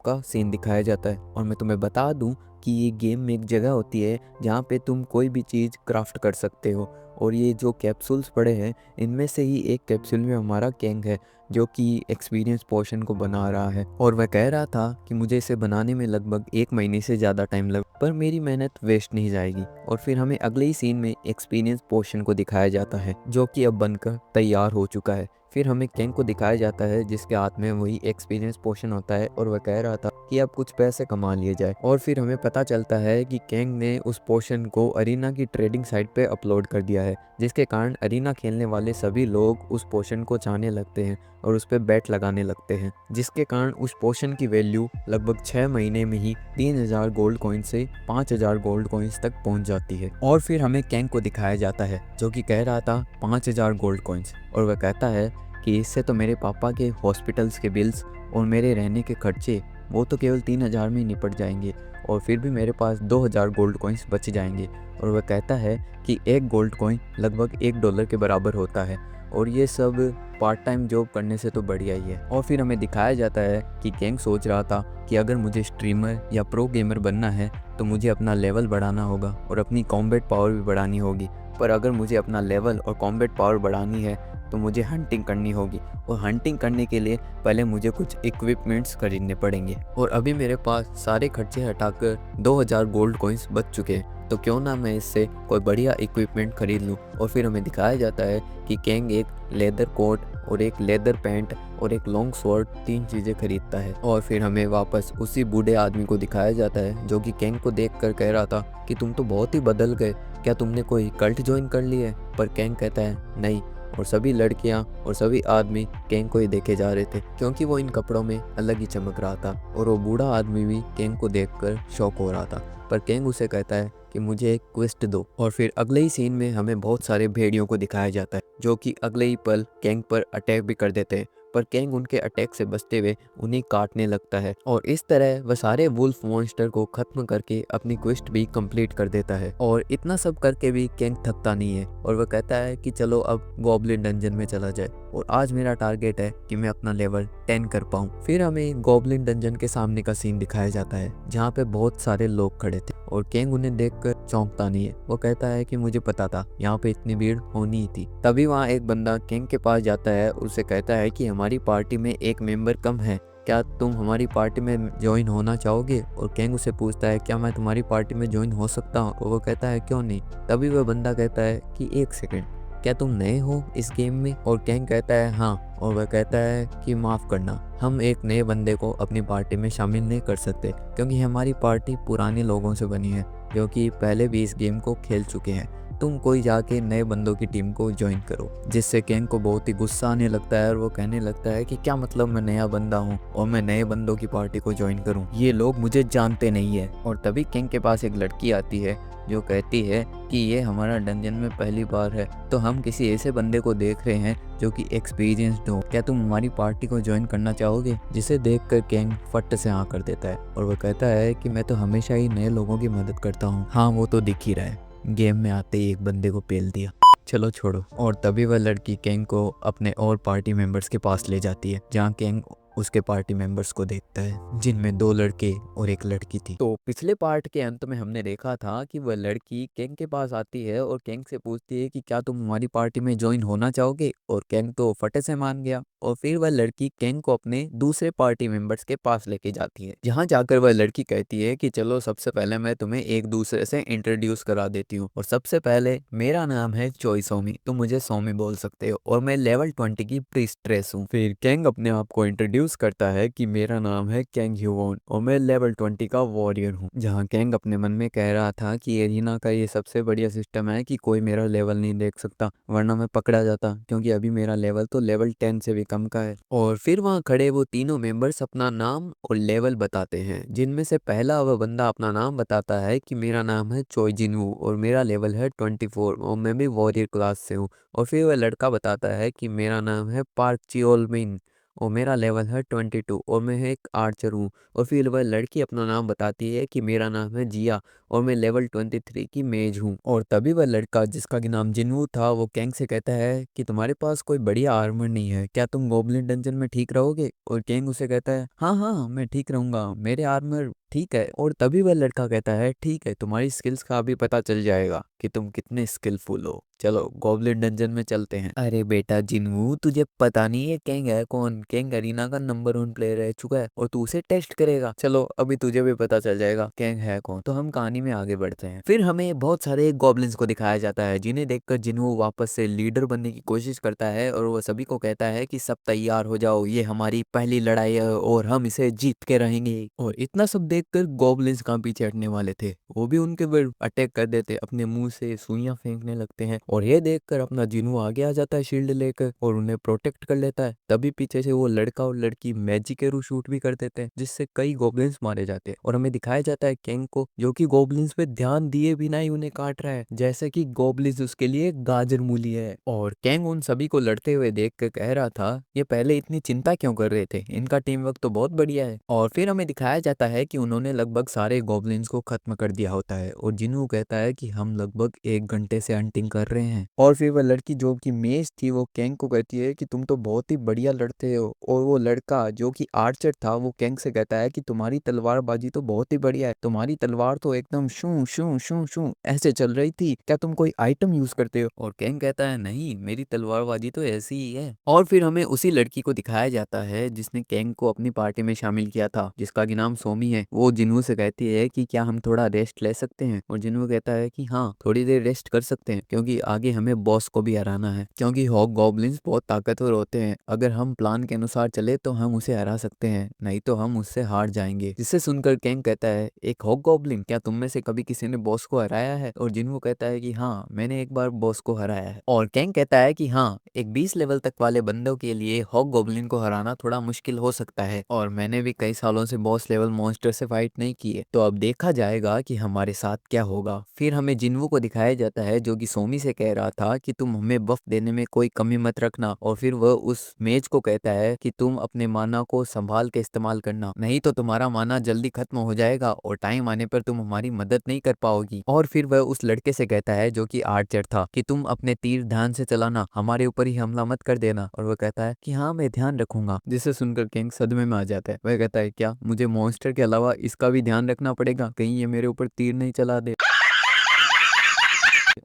का सीन दिखाया जाता है। और मैं तुम्हें बता दूं कि ये गेम में एक जगह होती है जहाँ पे तुम कोई भी चीज़ क्राफ्ट कर सकते हो। और ये जो कैप्सूल्स पड़े हैं इनमें से ही एक कैप्सूल में हमारा कैंग है जो कि एक्सपीरियंस पोशन को बना रहा है। और वह कह रहा था कि मुझे इसे बनाने में लगभग 1 महीने से ज़्यादा टाइम लग, पर मेरी मेहनत वेस्ट नहीं जाएगी। और फिर हमें अगले ही सीन में एक्सपीरियंस पोशन को दिखाया जाता है जो कि अब बनकर तैयार हो चुका है। फिर हमें कैंग को दिखाया जाता है जिसके हाथ में वही एक्सपीरियंस पोशन होता है और वह कह रहा था कि अब कुछ पैसे कमा लिए जाए। और फिर हमें पता चलता है कि कैंग ने उस पोशन को अरीना की ट्रेडिंग साइट पे अपलोड कर दिया है, जिसके कारण अरीना खेलने वाले सभी लोग उस पोशन को चाहने लगते हैं और उस पर बैट लगाने लगते हैं, जिसके कारण उस पोशन की वैल्यू लगभग 6 महीने में ही 3000 गोल्ड कॉइन से 5000 गोल्ड कॉइन्स तक पहुंच जाती है। और फिर हमें कैंग को दिखाया जाता है जो कि कह रहा था 5000 गोल्ड कॉइन्स, और वह कहता है कि इससे तो मेरे पापा के हॉस्पिटल्स के बिल्स और मेरे रहने के खर्चे वो तो केवल 3000 में ही निपट जाएंगे, और फिर भी मेरे पास 2000 गोल्ड कॉइन्स बच जाएंगे। और वह कहता है कि एक गोल्ड कॉइन लगभग $1 के बराबर होता है, और ये सब पार्ट टाइम जॉब करने से तो बढ़िया ही है। और फिर हमें दिखाया जाता है कि कैंग सोच रहा था कि अगर मुझे स्ट्रीमर या प्रो गेमर बनना है तो मुझे अपना लेवल बढ़ाना होगा और अपनी कॉम्बैट पावर भी बढ़ानी होगी। पर अगर मुझे अपना लेवल और कॉम्बैट पावर बढ़ानी है तो मुझे हंटिंग करनी होगी, और हंटिंग करने के लिए पहले मुझे कुछ इक्विपमेंट्स खरीदने पड़ेंगे। और अभी मेरे पास सारे खर्चे हटाकर 2000 गोल्ड कॉइन्स बच चुके हैं, तो क्यों ना मैं इससे कोई बढ़िया इक्विपमेंट खरीद लूँ। और फिर हमें दिखाया जाता है कि कैंग एक लेदर कोट और एक लेदर पैंट और एक लॉन्ग स्वॉर्ड 3 चीज़ें खरीदता है। और फिर हमें वापस उसी बूढ़े आदमी को दिखाया जाता है जो कि कैंग को देखकर कह रहा था कि तुम तो बहुत ही बदल गए, क्या तुमने कोई कल्ट ज्वाइन कर ली है? पर कैंग कहता है नहीं, और सभी लड़कियां और सभी आदमी कैंग को ही देखे जा रहे थे क्योंकि वो इन कपड़ों में अलग ही चमक रहा था। और वो बूढ़ा आदमी भी कैंग को देखकर शॉक हो रहा था, पर कैंग उसे कहता है कि मुझे एक क्वेस्ट दो। और फिर अगले ही सीन में हमें बहुत सारे भेड़ियों को दिखाया जाता है जो कि अगले ही पल कैंग पर अटैक भी कर देते हैं, पर कैंग उनके अटैक से बचते हुए उन्हें काटने लगता है। और इस तरह वह सारे वुल्फ मॉन्स्टर को खत्म करके अपनी क्वेस्ट भी कंप्लीट कर देता है। और इतना सब करके भी कैंग थकता नहीं है और वह कहता है कि चलो अब गॉब्लिन डंजन में चला जाए, और आज मेरा टारगेट है कि मैं अपना लेवल 10 कर पाऊं। फिर हमें गॉब्लिन डंजन के सामने का सीन दिखाया जाता है जहाँ पे बहुत सारे लोग खड़े थे और कैंग उन्हें देखकर चौंकता नहीं है। वो कहता है कि मुझे पता था यहाँ पे इतनी भीड़ होनी ही थी। तभी वहाँ एक बंदा कैंग के पास जाता है, उसे कहता है कि हमारी पार्टी में एक मेंबर कम है, क्या तुम हमारी पार्टी में ज्वाइन होना चाहोगे? और कैंग उसे पूछता है क्या मैं तुम्हारी पार्टी में ज्वाइन हो सकता हूँ? और वो कहता है क्यों नहीं। तभी वह बंदा कहता है कि एक सेकंड, क्या तुम नए हो इस गेम में? और कैंग कहता है हाँ, और वह कहता है कि माफ़ करना, हम एक नए बंदे को अपनी पार्टी में शामिल नहीं कर सकते क्योंकि हमारी पार्टी पुराने लोगों से बनी है जो कि पहले भी इस गेम को खेल चुके हैं। तुम कोई जाके नए बंदों की टीम को ज्वाइन करो। जिससे कैंग को बहुत ही गुस्सा आने लगता है और वो कहने लगता है कि क्या मतलब मैं नया बंदा हूँ और मैं नए बंदों की पार्टी को ज्वाइन करूँ, ये लोग मुझे जानते नहीं है। और तभी कैंग के पास एक लड़की आती है जो कहती है कि ये हमारा डंजन में पहली बार है, तो हम किसी ऐसे बंदे को देख रहे हैं जो कि एक्सपीरियंस्ड हो, क्या तुम हमारी पार्टी को ज्वाइन करना चाहोगे? जिसे देखकर कैंग फट से हाँ कर देता है और वह कहता है कि मैं तो हमेशा ही नए लोगों की मदद करता हूँ। हाँ वो तो दिख ही रहा है, गेम में आते ही एक बंदे को पेल दिया, चलो छोड़ो। और तभी वह लड़की कैंग को अपने और पार्टी मेंबर्स के पास ले जाती है जहाँ कैंग उसके पार्टी मेंबर्स को देखता है जिनमें 2 लड़के और एक लड़की थी। तो पिछले पार्ट के अंत में हमने देखा था कि वह लड़की कैंग के पास आती है और कैंग से पूछती है कि क्या तुम हमारी पार्टी में ज्वाइन होना चाहोगे, और कैंग तो फटे से मान गया। और फिर वह लड़की कैंग को अपने दूसरे पार्टी मेंबर्स के पास लेके जाती है जहाँ जाकर वह लड़की कहती है कि चलो सबसे पहले मैं तुम्हें एक दूसरे से इंट्रोड्यूस करा देती हूँ, और सबसे पहले मेरा नाम है चोई सोमी, तुम मुझे सोमी बोल सकते हो, और मैं लेवल 20 की प्रीस्ट्रेस हूँ। फिर कैंग अपने आप को इंट्रोड्यूस करता है कि मेरा नाम है कैंग ह्यूवॉन और मैं लेवल 20 का वॉरियर हूँ। जहाँ कैंग अपने मन में कह रहा था कि एरिना का ये सबसे बढ़िया सिस्टम है कि कोई मेरा लेवल नहीं देख सकता, वरना मैं पकड़ा जाता क्योंकि अभी मेरा लेवल तो लेवल 10 से भी कम का है। और फिर वहाँ खड़े वो तीनों मेंबर्स अपना नाम और लेवल बताते हैं, जिनमें से पहला वह बंदा अपना नाम बताता है कि मेरा नाम है चोई जिनवू और मेरा लेवल है 24 और मैं भी वॉरियर क्लास से हूँ। और फिर वह लड़का बताता है कि मेरा नाम है पार्क चियोल मिन और मेरा लेवल है 22 और मैं एक आर्चर हूँ। और फिर वह लड़की अपना नाम बताती है कि मेरा नाम है जिया और मैं लेवल 23 की मेज हूँ। और तभी वह लड़का जिसका कि नाम जिनवू था वो कैंग से कहता है कि तुम्हारे पास कोई बढ़िया आर्मर नहीं है, क्या तुम गोब्लिन डंजन में ठीक रहोगे? और कैंग उसे कहता है हाँ हाँ मैं ठीक रहूंगा, मेरे आर्मर ठीक है। और तभी वह लड़का कहता है ठीक है, तुम्हारी स्किल्स का अभी पता चल जाएगा कि तुम कितने स्किलफुल हो, चलो गॉब्लिन डंजन में चलते हैं। अरे बेटा जिनवू, तुझे पता नहीं है कैंग है कौन? कैंग अरीना का नंबर 1 प्लेयर रह चुका है और तू उसे टेस्ट करेगा। चलो अभी तुझे भी पता चल जाएगा कैंग है कौन। तो हम कहानी में आगे बढ़ते हैं। फिर हमें बहुत सारे गॉब्लिन्स को दिखाया जाता है जिन्हें देखकर जिनवू वापस से लीडर बनने की कोशिश करता है और वो सभी को कहता है कि सब तैयार हो जाओ, ये हमारी पहली लड़ाई है और हम इसे जीत के रहेंगे। और इतना सब देखकर गॉब्लिन्स कहाँ पीछे हटने वाले थे, वो भी उनके ऊपर अटैक कर देते, अपने मुंह से सुइयां फेंकने लगते हैं। और ये देखकर अपना जिनू आगे आ जाता है शील्ड लेकर और उन्हें प्रोटेक्ट कर लेता है। तभी पीछे से वो लड़का और लड़की मैजिक एरो शूट भी कर देते हैं जिससे कई गॉब्लिन्स मारे जाते हैं। और हमें दिखाया जाता है कैंग को जो कि गॉब्लिन्स पे ध्यान दिए बिना ही उन्हें काट रहा है, जैसे कि गॉब्लिन्स उसके लिए गाजर मूली है। और कैंग उन सभी को लड़ते हुए देख कर कह रहा था ये पहले इतनी चिंता क्यों कर रहे थे, इनका टीम वर्क तो बहुत बढ़िया है। और फिर हमें दिखाया जाता है कि उन्होंने लगभग सारे गॉब्लिन्स को खत्म कर दिया होता है और जिनू कहता है कि हम लगभग 1 घंटे से हंटिंग कर रहे हैं। और फिर वह लड़की जो कि मेज थी वो कैंग को कहती है कि तुम तो बहुत ही बढ़िया लड़ते हो। और वो लड़का जो कि आर्चर था वो कैंग से कहता है कि तुम्हारी तलवारबाजी तो बहुत ही बढ़िया है, तुम्हारी तलवार तो एकदम शू शू शू शू ऐसे चल रही थी, क्या तुम कोई आइटम यूज करते हो? और कैंग कहता है नहीं, मेरी तलवारबाजी तो ऐसी ही है। और फिर हमें उसी लड़की को दिखाया जाता है जिसने कैंग को अपनी पार्टी में शामिल किया था, जिसका कि नाम सोमी है। वो जिनू से कहती है कि क्या हम थोड़ा रेस्ट ले सकते हैं? और जिनू कहता है कि हाँ थोड़ी देर रेस्ट कर सकते हैं क्योंकि आगे हमें बॉस को भी हराना है, क्योंकि हॉग गॉब्लिन्स बहुत ताकतवर होते हैं, अगर हम प्लान के अनुसार चले तो हम उसे हरा सकते हैं, नहीं तो हम उससे हार जाएंगे। जिसे सुनकर कैंग कहता है एक हॉग गॉब्लिन, क्या तुम में से कभी किसी ने बॉस को हराया है? और जिनू कहता है कि हाँ मैंने एक बार बॉस को हराया है। और कैंग कहता है कि हाँ एक 20 लेवल तक वाले बंदों के लिए हॉग गॉब्लिन को हराना थोड़ा मुश्किल हो सकता है और मैंने भी कई सालों से बॉस लेवल मॉन्स्टर से फाइट नहीं की है, तो अब देखा जाएगा कि हमारे साथ क्या होगा। फिर हमें जिन्वू को दिखाया जाता है जो कि सोमी से कह रहा था कि तुम हमें बफ देने में कोई कमी मत रखना। और फिर वह उस मेज को कहता है कि तुम अपने माना को संभाल के इस्तेमाल करना, नहीं तो तुम्हारा माना जल्दी खत्म हो जाएगा और टाइम आने पर तुम हमारी मदद नहीं कर पाओगी। और फिर वह उस लड़के से कहता है जो कि आर्चर था कि तुम अपने तीर ध्यान से चलाना, हमारे ऊपर ही हमला मत कर देना। और वह कहता है कि हाँ मैं ध्यान रखूंगा। जिसे सुनकर किंग सदमे में आ जाता है। वह कहता है क्या मुझे मॉन्स्टर के अलावा इसका भी ध्यान रखना पड़ेगा, कहीं ये मेरे ऊपर तीर नहीं चला दे?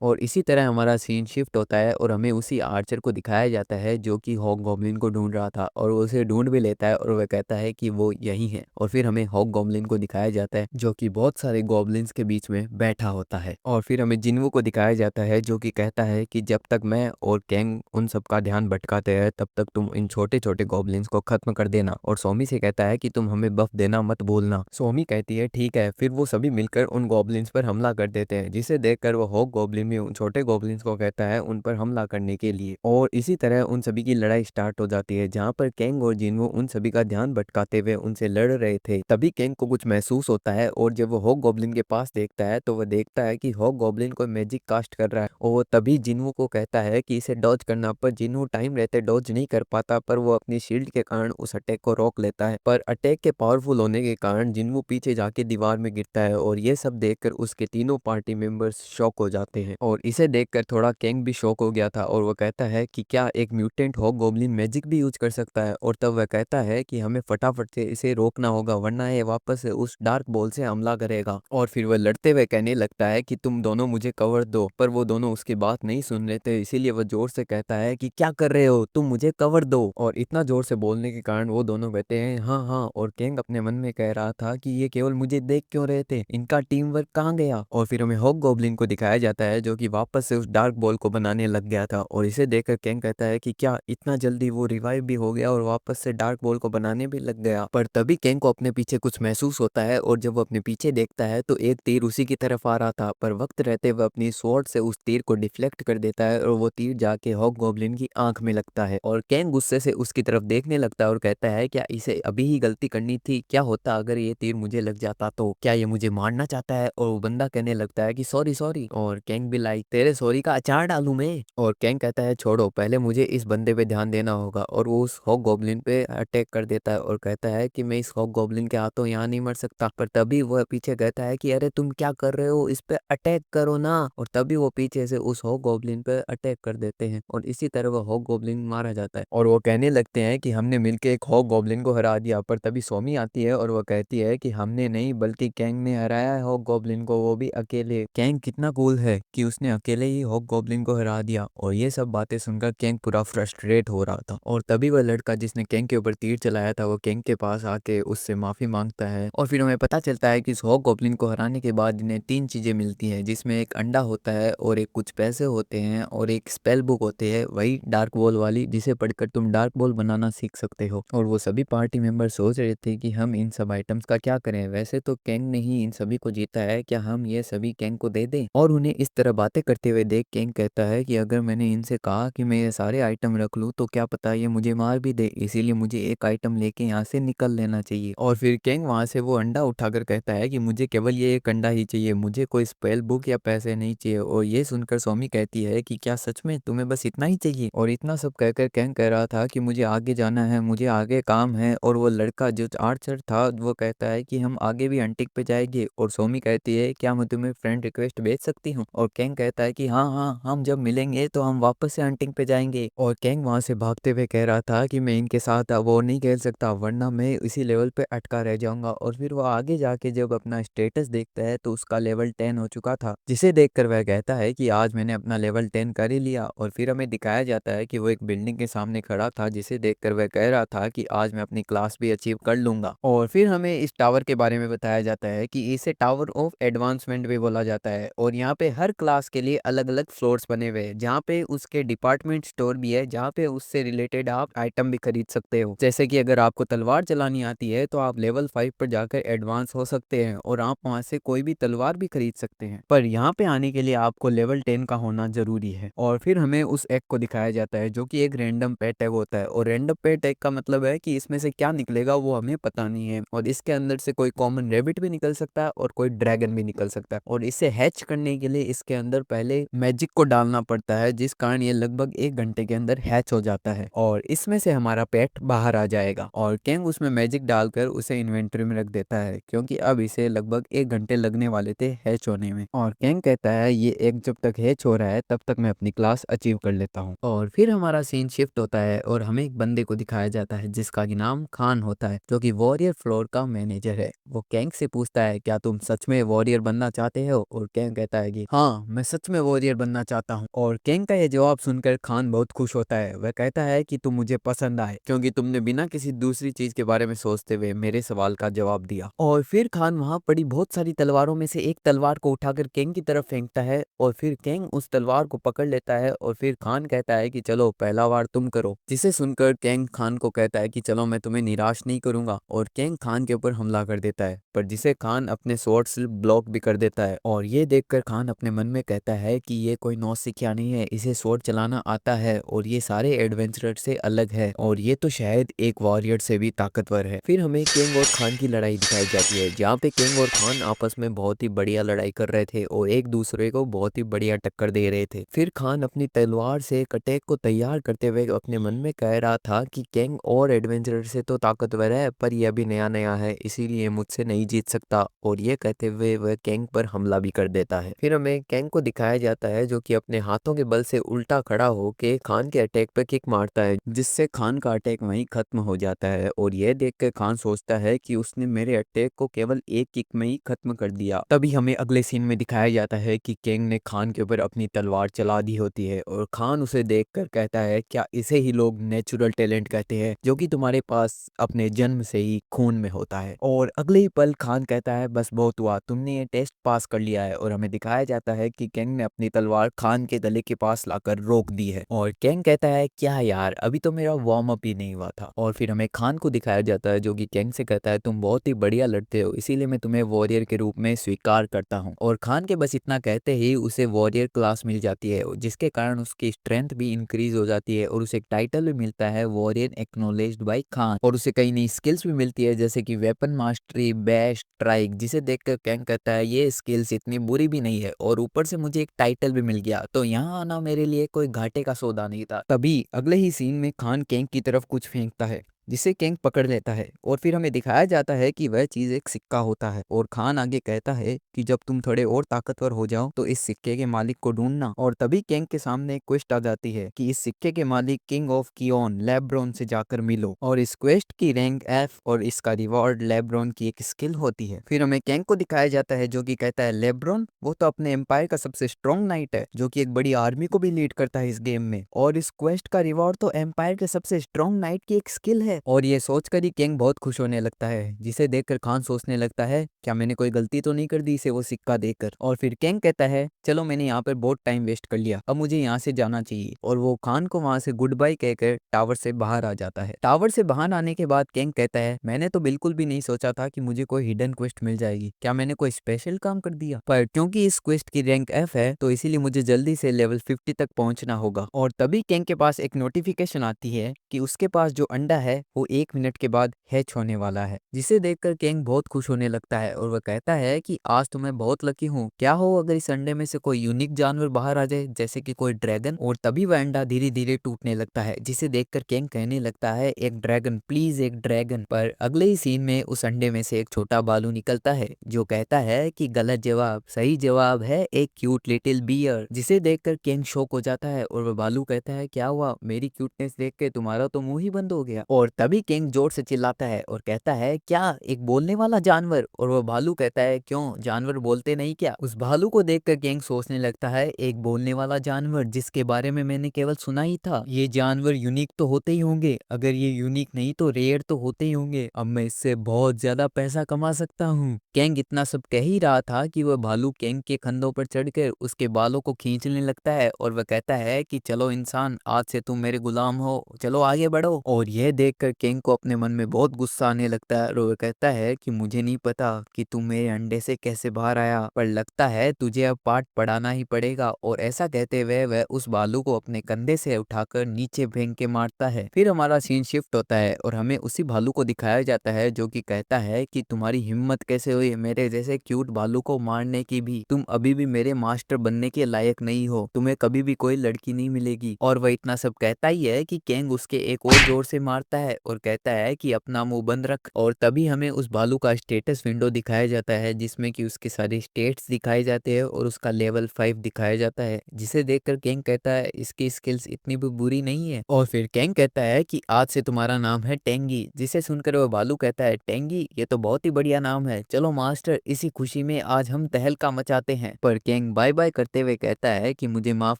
और इसी तरह हमारा सीन शिफ्ट होता है और हमें उसी आर्चर को दिखाया जाता है जो कि हॉग गॉब्लिन को ढूंढ रहा था और वो उसे ढूंढ भी लेता है और वह कहता है कि वो यही है। और फिर हमें हॉग गॉब्लिन को दिखाया जाता है जो कि बहुत सारे गॉब्लिन्स के बीच में बैठा होता है। और फिर हमें जिन्वू को दिखाया जाता है जो कि कहता है कि जब तक मैं और कैंग उन सब का ध्यान भटकाते हैं तब तक तुम इन छोटे छोटे गॉब्लिन्स को खत्म कर देना। और सोमी से कहता है कि तुम हमें बफ देना मत भूलना। सोमी कहती है ठीक है। फिर वो सभी मिलकर उन गॉब्लिन्स पर हमला कर देते हैं, जिसे देखकर वो हॉग गॉब्लिन भी उन छोटे गॉब्लिन्स को कहता है उन पर हमला करने के लिए। और इसी तरह उन सभी की लड़ाई स्टार्ट हो जाती है जहाँ पर कैंग और जिन्वू उन सभी का ध्यान भटकाते हुए उनसे लड़ रहे थे। तभी कैंग को कुछ महसूस होता है और जब वो हॉग गॉब्लिन के पास देखता है तो वह देखता है कि हॉग गॉब्लिन कोई मैजिक कास्ट कर रहा है और वो तभी जिन्वू को कहता है कि इसे डॉज करना, पर जिन्वू टाइम रहते डॉज नहीं कर पाता, पर वो अपनी शील्ड के कारण उस अटैक को रोक लेता है। पर अटैक के पावरफुल होने के कारण जिन्वू पीछे जाके दीवार में गिरता है और ये सब देखकर उसके तीनों पार्टी मेंबर्स शॉक हो जाते हैं। और इसे देखकर थोड़ा कैंग भी शॉक हो गया था और वो कहता है कि क्या एक म्यूटेंट हॉग गॉब्लिन मैजिक भी यूज कर सकता है? और तब वह कहता है कि हमें फटाफट से इसे रोकना होगा वरना ये वापस से उस डार्क बॉल से हमला करेगा। और फिर वह लड़ते हुए कहने लगता है कि तुम दोनों मुझे कवर दो, पर वो दोनों उसकी बात नहीं सुन रहे थे, इसीलिए वह जोर से कहता है कि क्या कर रहे हो तुम, मुझे कवर दो। और इतना जोर से बोलने के कारण वो दोनों कहते हैं हाँ हाँ। और कैंग अपने मन में कह रहा था कि ये केवल मुझे देख क्यों रहे थे, इनका टीम वर्क कहाँ गया? और फिर हमें हॉग गॉब्लिन को दिखाया जाता है जो कि वापस से उस डार्क बॉल को बनाने लग गया था। और इसे देखकर कैंग कहता है कि क्या इतना जल्दी वो रिवाइव भी हो गया और वापस से डार्क बॉल को बनाने भी लग गया? पर तभी कैंग को अपने पीछे कुछ महसूस होता है और जब वो अपने पीछे देखता है तो एक तीर उसी की तरफ आ रहा था, पर वक्त रहते वह अपनी स्वॉर्ड से उस तीर को डिफ्लेक्ट कर देता है और वो तीर जाके हॉग गॉब्लिन की आंख में लगता है। और कैंग गुस्से से उसकी तरफ देखने लगता है और कहता है क्या इसे अभी ही गलती करनी थी, क्या होता अगर ये तीर मुझे लग जाता तो, क्या ये मुझे मारना चाहता है? और वो बंदा कहने लगता है कि सॉरी सॉरी। और कैंग कैंग भी लाइक तेरे सॉरी का अचार डालूं मैं। और कैंग कहता है छोड़ो, पहले मुझे इस बंदे पे ध्यान देना होगा। और वो उस हॉक गॉब्लिन पे अटैक कर देता है और कहता है कि मैं इस हॉक गॉब्लिन के हाथों यहाँ नहीं मर सकता। पर तभी वह पीछे कहता है कि अरे तुम क्या कर रहे हो, इस पे अटैक करो ना। और तभी वो पीछे से उस हॉक गॉब्लिन पे अटैक कर देते हैं और इसी तरह वो हॉक गॉब्लिन मारा जाता है। और वो कहने लगते हैं कि हमने मिलके एक हॉक गॉब्लिन को हरा दिया। पर तभी सोमी आती है और वो कहती है कि हमने नहीं बल्कि कैंग ने हराया है हॉक गॉब्लिन को, वो भी अकेले। कैंग कितना कूल है कि उसने अकेले ही हॉक गॉब्लिन को हरा दिया। और ये सब बातें सुनकर कैंग पूरा फ्रस्ट्रेट हो रहा था। और तभी वह लड़का जिसने कैंग के ऊपर तीर चलाया था वो कैंग के पास आके उससे माफी मांगता है। और फिर हमें पता चलता है कि इस हॉक गॉब्लिन को हराने के बाद इन्हें 3 चीजें मिलती हैं, जिसमें एक अंडा होता है और एक कुछ पैसे होते हैं और एक स्पेल बुक होती है, वही डार्क बॉल वाली, जिसे पढ़कर तुम डार्क बॉल बनाना सीख सकते हो। और वो सभी पार्टी मेंबर सोच रहे थे कि हम इन सब आइटम्स का क्या करें, वैसे तो कैंग ने ही इन सभी को जीता है, क्या हम ये सभी कैंग को दे दें। और उन्हें इस तरह बातें करते हुए देख कैंग कहता है कि अगर मैंने इनसे कहा कि मैं ये सारे आइटम रख लूं तो क्या पता ये मुझे मार भी दे, इसीलिए मुझे एक आइटम लेके यहाँ से निकल लेना चाहिए। और फिर कैंग वहां से वो अंडा उठाकर कहता है कि मुझे केवल ये एक अंडा ही चाहिए, मुझे कोई स्पेल बुक या पैसे नहीं चाहिए। और ये सुनकर सोमी कहती है कि क्या सच में तुम्हें बस इतना ही चाहिए। और इतना सब कहकर कैंग कह रहा था कि मुझे आगे जाना है, मुझे आगे काम है। और वो लड़का जो आर्चर था वो कहता है कि हम आगे भी हंटिंग पे जाएंगे। और सोमी कहती है क्या मैं तुम्हें फ्रेंड रिक्वेस्ट भेज सकती हूँ। और कैंग कहता है कि हाँ हाँ, हम जब मिलेंगे तो हम वापस से हंटिंग पे जाएंगे। और कैंग वहां से भागते हुए कह रहा था कि मैं इनके साथ वो नहीं खेल सकता, वरना मैं इसी लेवल पे अटका रह जाऊंगा। और फिर वो आगे जाके जब अपना स्टेटस देखता है तो उसका लेवल 10 हो चुका था, जिसे देखकर वह कहता है कि आज मैंने अपना लेवल 10 कर ही लिया। और फिर हमें दिखाया जाता है कि वो एक बिल्डिंग के सामने खड़ा था, जिसे देखकर वह कह रहा था कि आज मैं अपनी क्लास भी अचीव कर लूंगा। और फिर हमें इस टावर के बारे में बताया जाता है कि इसे टावर ऑफ एडवांसमेंट भी बोला जाता है। और यहाँ पे हर क्लास के लिए अलग अलग फ्लोर्स बने हुए हैं, जहाँ पे उसके डिपार्टमेंट स्टोर भी है, जहाँ पे उससे रिलेटेड आप आइटम भी खरीद सकते हो। जैसे कि अगर आपको तलवार चलानी आती है तो आप लेवल 5 पर जाकर एडवांस हो सकते हैं और आप वहां से कोई भी तलवार भी खरीद सकते हैं। पर यहाँ पे आने के लिए आपको लेवल 10 का होना जरूरी है। और फिर हमें उस एग को दिखाया जाता है जो कि एक रैंडम पेट एग होता है। और रैंडम पेट एग का मतलब है कि इसमें से क्या निकलेगा वो हमें पता नहीं है। और इसके अंदर से कोई कॉमन रैबिट भी निकल सकता है और कोई ड्रैगन भी निकल सकता है। और इसे हैच करने के लिए इसके अंदर पहले मैजिक को डालना पड़ता है, जिस कारण ये लगभग 1 घंटे के अंदर हैच हो जाता है और इसमें से हमारा पेट बाहर आ जाएगा। और कैंग उसमें मैजिक डालकर उसे इन्वेंटरी में रख देता है, क्योंकि अब इसे लगभग 1 घंटे लगने वाले थे हैच होने में। और कैंग कहता है ये एग जब तक हैच हो रहा है तब तक मैं अपनी क्लास अचीव कर लेता हूँ। और फिर हमारा सीन शिफ्ट होता है और हमें एक बंदे को दिखाया जाता है जिसका कि नाम खान होता है, जो कि वॉरियर फ्लोर का मैनेजर है। वो कैंग से पूछता है क्या तुम सच में वॉरियर बनना चाहते हो। और कैंग कहता है कि हाँ, मैं सच में वॉरियर बनना चाहता हूँ। और कैंग का ये जवाब सुनकर खान बहुत खुश होता है। वह कहता है कि तुम मुझे पसंद आए, क्योंकि तुमने बिना किसी दूसरी चीज के बारे में सोचते हुए मेरे सवाल का जवाब दिया। और फिर खान वहां पड़ी बहुत सारी तलवारों में से एक तलवार को उठाकर कैंग की तरफ फेंकता है और फिर कैंग उस तलवार को पकड़ लेता है। और फिर खान कहता है कि चलो पहला वार तुम करो, जिसे सुनकर कैंग खान को कहता है कि चलो मैं तुम्हें निराश नहीं करूंगा। और कैंग खान के ऊपर हमला कर देता है, पर जिसे खान अपने स्वॉर्ड से ब्लॉक भी कर देता है। और ये देखकर खान अपने मन में कहता है कि ये कोई नौसिखिया नहीं है, इसे स्वॉर्ड चलाना आता है और ये सारे एडवेंचरर से अलग है और ये तो शायद एक वॉरियर से भी ताकतवर है। फिर हमें किंग और खान की लड़ाई दिखाई जाती है, जहाँ पे किंग और खान आपस में बहुत ही बढ़िया लड़ाई कर रहे थे और एक दूसरे को बहुत ही बढ़िया टक्कर दे रहे थे। फिर खान अपनी तलवार से एक अटैक को तैयार करते हुए अपने मन में कह रहा था कि किंग और एडवेंचरर से तो ताकतवर है, पर यह अभी नया नया है, इसीलिए मुझसे नहीं जीत सकता। और ये कहते हुए वह किंग पर हमला भी कर देता है। फिर हमें किंग को दिखाया जाता है जो कि अपने हाथों के बल से उल्टा खड़ा होके खान के अटैक पे किक मारता है, जिससे खान का अटैक वहीं खत्म हो जाता है। और यह देखकर खान सोचता है कि उसने मेरे अटैक को केवल एक किक में ही खत्म कर दिया। तभी हमें अगले सीन में दिखाया जाता है कि किंग ने खान के ऊपर अपनी तलवार चला दी होती है और खान उसे देखकर कहता है क्या इसे ही लोग नेचुरल टैलेंट कहते हैं, जो कि तुम्हारे पास अपने जन्म से ही खून में होता है। और अगले ही पल खान कहता है बस बहुत हुआ, तुमने ये टेस्ट पास कर लिया है। और हमें दिखाया जाता है कि किंग ने अपनी तलवार खान के गले के पास लाकर रोक दी है। और किंग कहता है क्या यार, अभी तो मेरा वार्म अप ही नहीं हुआ था। और फिर हमें खान को दिखाया जाता है जो कि किंग से कहता है तुम बहुत ही बढ़िया लड़ते हो, इसीलिए मैं तुम्हें वॉरियर के रूप में स्वीकार करता हूँ। और खान के बस इतना कहते ही उसे वॉरियर क्लास मिल जाती है, जिसके कारण उसकी स्ट्रेंथ भी इंक्रीज हो जाती है और उसे एक टाइटल भी मिलता है वॉरियर एक्नॉलेज्ड बाय खान। और उसे कई नई स्किल्स भी मिलती है जैसे कि वेपन मास्टरी, बैश, स्ट्राइक, जिसे देखकर किंग कहता है ये स्किल्स इतनी बुरी भी नहीं है और ऊपर से मुझे एक टाइटल भी मिल गया, तो यहाँ आना मेरे लिए कोई घाटे का सौदा नहीं था। तभी अगले ही सीन में खान कैंग की तरफ कुछ फेंकता है जिसे कैंग पकड़ लेता है और फिर हमें दिखाया जाता है कि वह चीज एक सिक्का होता है। और खान आगे कहता है कि जब तुम थोड़े और ताकतवर हो जाओ तो इस सिक्के के मालिक को ढूंढना। और तभी कैंग के सामने एक क्वेस्ट आ जाती है कि इस सिक्के के मालिक किंग ऑफ कियोन लेब्रोन से जाकर मिलो। और इस क्वेस्ट की रैंक एफ और इसका रिवॉर्ड लेब्रोन की एक स्किल होती है। फिर हमें कैंग को दिखाया जाता है जो कि कहता है लेब्रोन वो तो अपने एम्पायर का सबसे स्ट्रॉन्ग नाइट है जो कि एक बड़ी आर्मी को भी लीड करता है इस गेम में, और इस क्वेस्ट का रिवॉर्ड तो एम्पायर के सबसे स्ट्रॉन्ग नाइट की एक स्किल है। और ये सोचकर ही किंग बहुत खुश होने लगता है, जिसे देखकर खान सोचने लगता है क्या मैंने कोई गलती तो नहीं कर दी इसे वो सिक्का देकर। और फिर किंग कहता है चलो मैंने यहाँ पर बहुत टाइम वेस्ट कर लिया, अब मुझे यहाँ से जाना चाहिए। और वो खान को वहां से गुड बाय कहकर टावर से बाहर आ जाता है। टावर से बाहर आने के बाद किंग कहता है मैंने तो बिल्कुल भी नहीं सोचा था कि मुझे कोई हिडन क्वेस्ट मिल जाएगी, क्या मैंने कोई स्पेशल काम कर दिया। पर क्योंकि इस क्वेस्ट की रैंक एफ है तो इसीलिए मुझे जल्दी से लेवल 50 तक पहुंचना होगा। और तभी किंग के पास एक नोटिफिकेशन आती है कि उसके पास जो अंडा है वो 1 मिनट के बाद हैच होने वाला है, जिसे देखकर किंग बहुत खुश होने लगता है और वह कहता है कि आज तो मैं बहुत लकी हूँ, क्या हो अगर इस अंडे में से कोई यूनिक जानवर बाहर आ जाए जैसे कि कोई ड्रैगन। और तभी वह अंडा धीरे धीरे टूटने लगता है, जिसे देखकर किंग कहने लगता है एक ड्रैगन प्लीज एक ड्रैगन। पर अगले ही सीन में उस अंडे में से एक छोटा बालू निकलता है जो कहता है कि गलत जवाब, सही जवाब है एक क्यूट लिटिल बियर। जिसे देखकर किंग शॉक हो जाता है और वह बालू कहता है क्या हुआ, मेरी क्यूटनेस देख के तुम्हारा तो मुंह ही बंद हो गया। और तभी किंग जोर से चिल्लाता है और कहता है क्या एक बोलने वाला जानवर। और वह भालू कहता है क्यों जानवर बोलते नहीं क्या। उस भालू को देखकर किंग सोचने लगता है एक बोलने वाला जानवर जिसके बारे में मैंने केवल सुना ही था, ये जानवर यूनिक तो होते ही होंगे, अगर ये यूनिक नहीं तो रेयर तो होते ही होंगे, अब मैं इससे बहुत ज्यादा पैसा कमा सकता हूँ। किंग इतना सब कह ही रहा था कि वह भालू किंग के कंधों पर चढ़कर उसके बालों को खींचने लगता है और वह कहता है कि चलो इंसान आज से तुम मेरे गुलाम हो, चलो आगे बढ़ो। और यह देखकर किंग को अपने मन में बहुत गुस्सा आने लगता है और वह कहता है कि मुझे नहीं पता कि तुम मेरे अंडे से कैसे बाहर आया, पर लगता है तुझे अब पाठ पढ़ाना ही पड़ेगा। और ऐसा कहते हुए वह उस बालू को अपने कंधे से उठाकर नीचे फेंक के मारता है। फिर हमारा सीन शिफ्ट होता है और हमें उसी भालू को दिखाया जाता है जो कि कहता है कि तुम्हारी हिम्मत कैसे हुई मेरे जैसे क्यूट भालू को मारने की भी, तुम अभी भी मेरे मास्टर बनने के लायक नहीं हो, तुम्हें कभी भी कोई लड़की नहीं मिलेगी। और वह इतना सब कहता ही है कि किंग उसके एक और जोर से मारता है और कहता है कि अपना मुंह बंद रख। और तभी हमें उस भालू का स्टेटस विंडो दिखाया जाता है जिसमें कि उसके सारे स्टेट्स दिखाए जाते हैं और उसका लेवल 5 दिखाया जाता है, जिसे देखकर किंग कहता है इसकी स्किल्स इतनी भी बुरी नहीं है। और फिर किंग कहता है कि आज से तुम्हारा नाम है टेंगी, जिसे सुनकर वह भालू कहता है टेंगी ये तो बहुत ही बढ़िया नाम है, चलो मास्टर इसी खुशी में आज हम तहलका मचाते हैं। पर किंग बाय बाय करते हुए कहता है कि मुझे माफ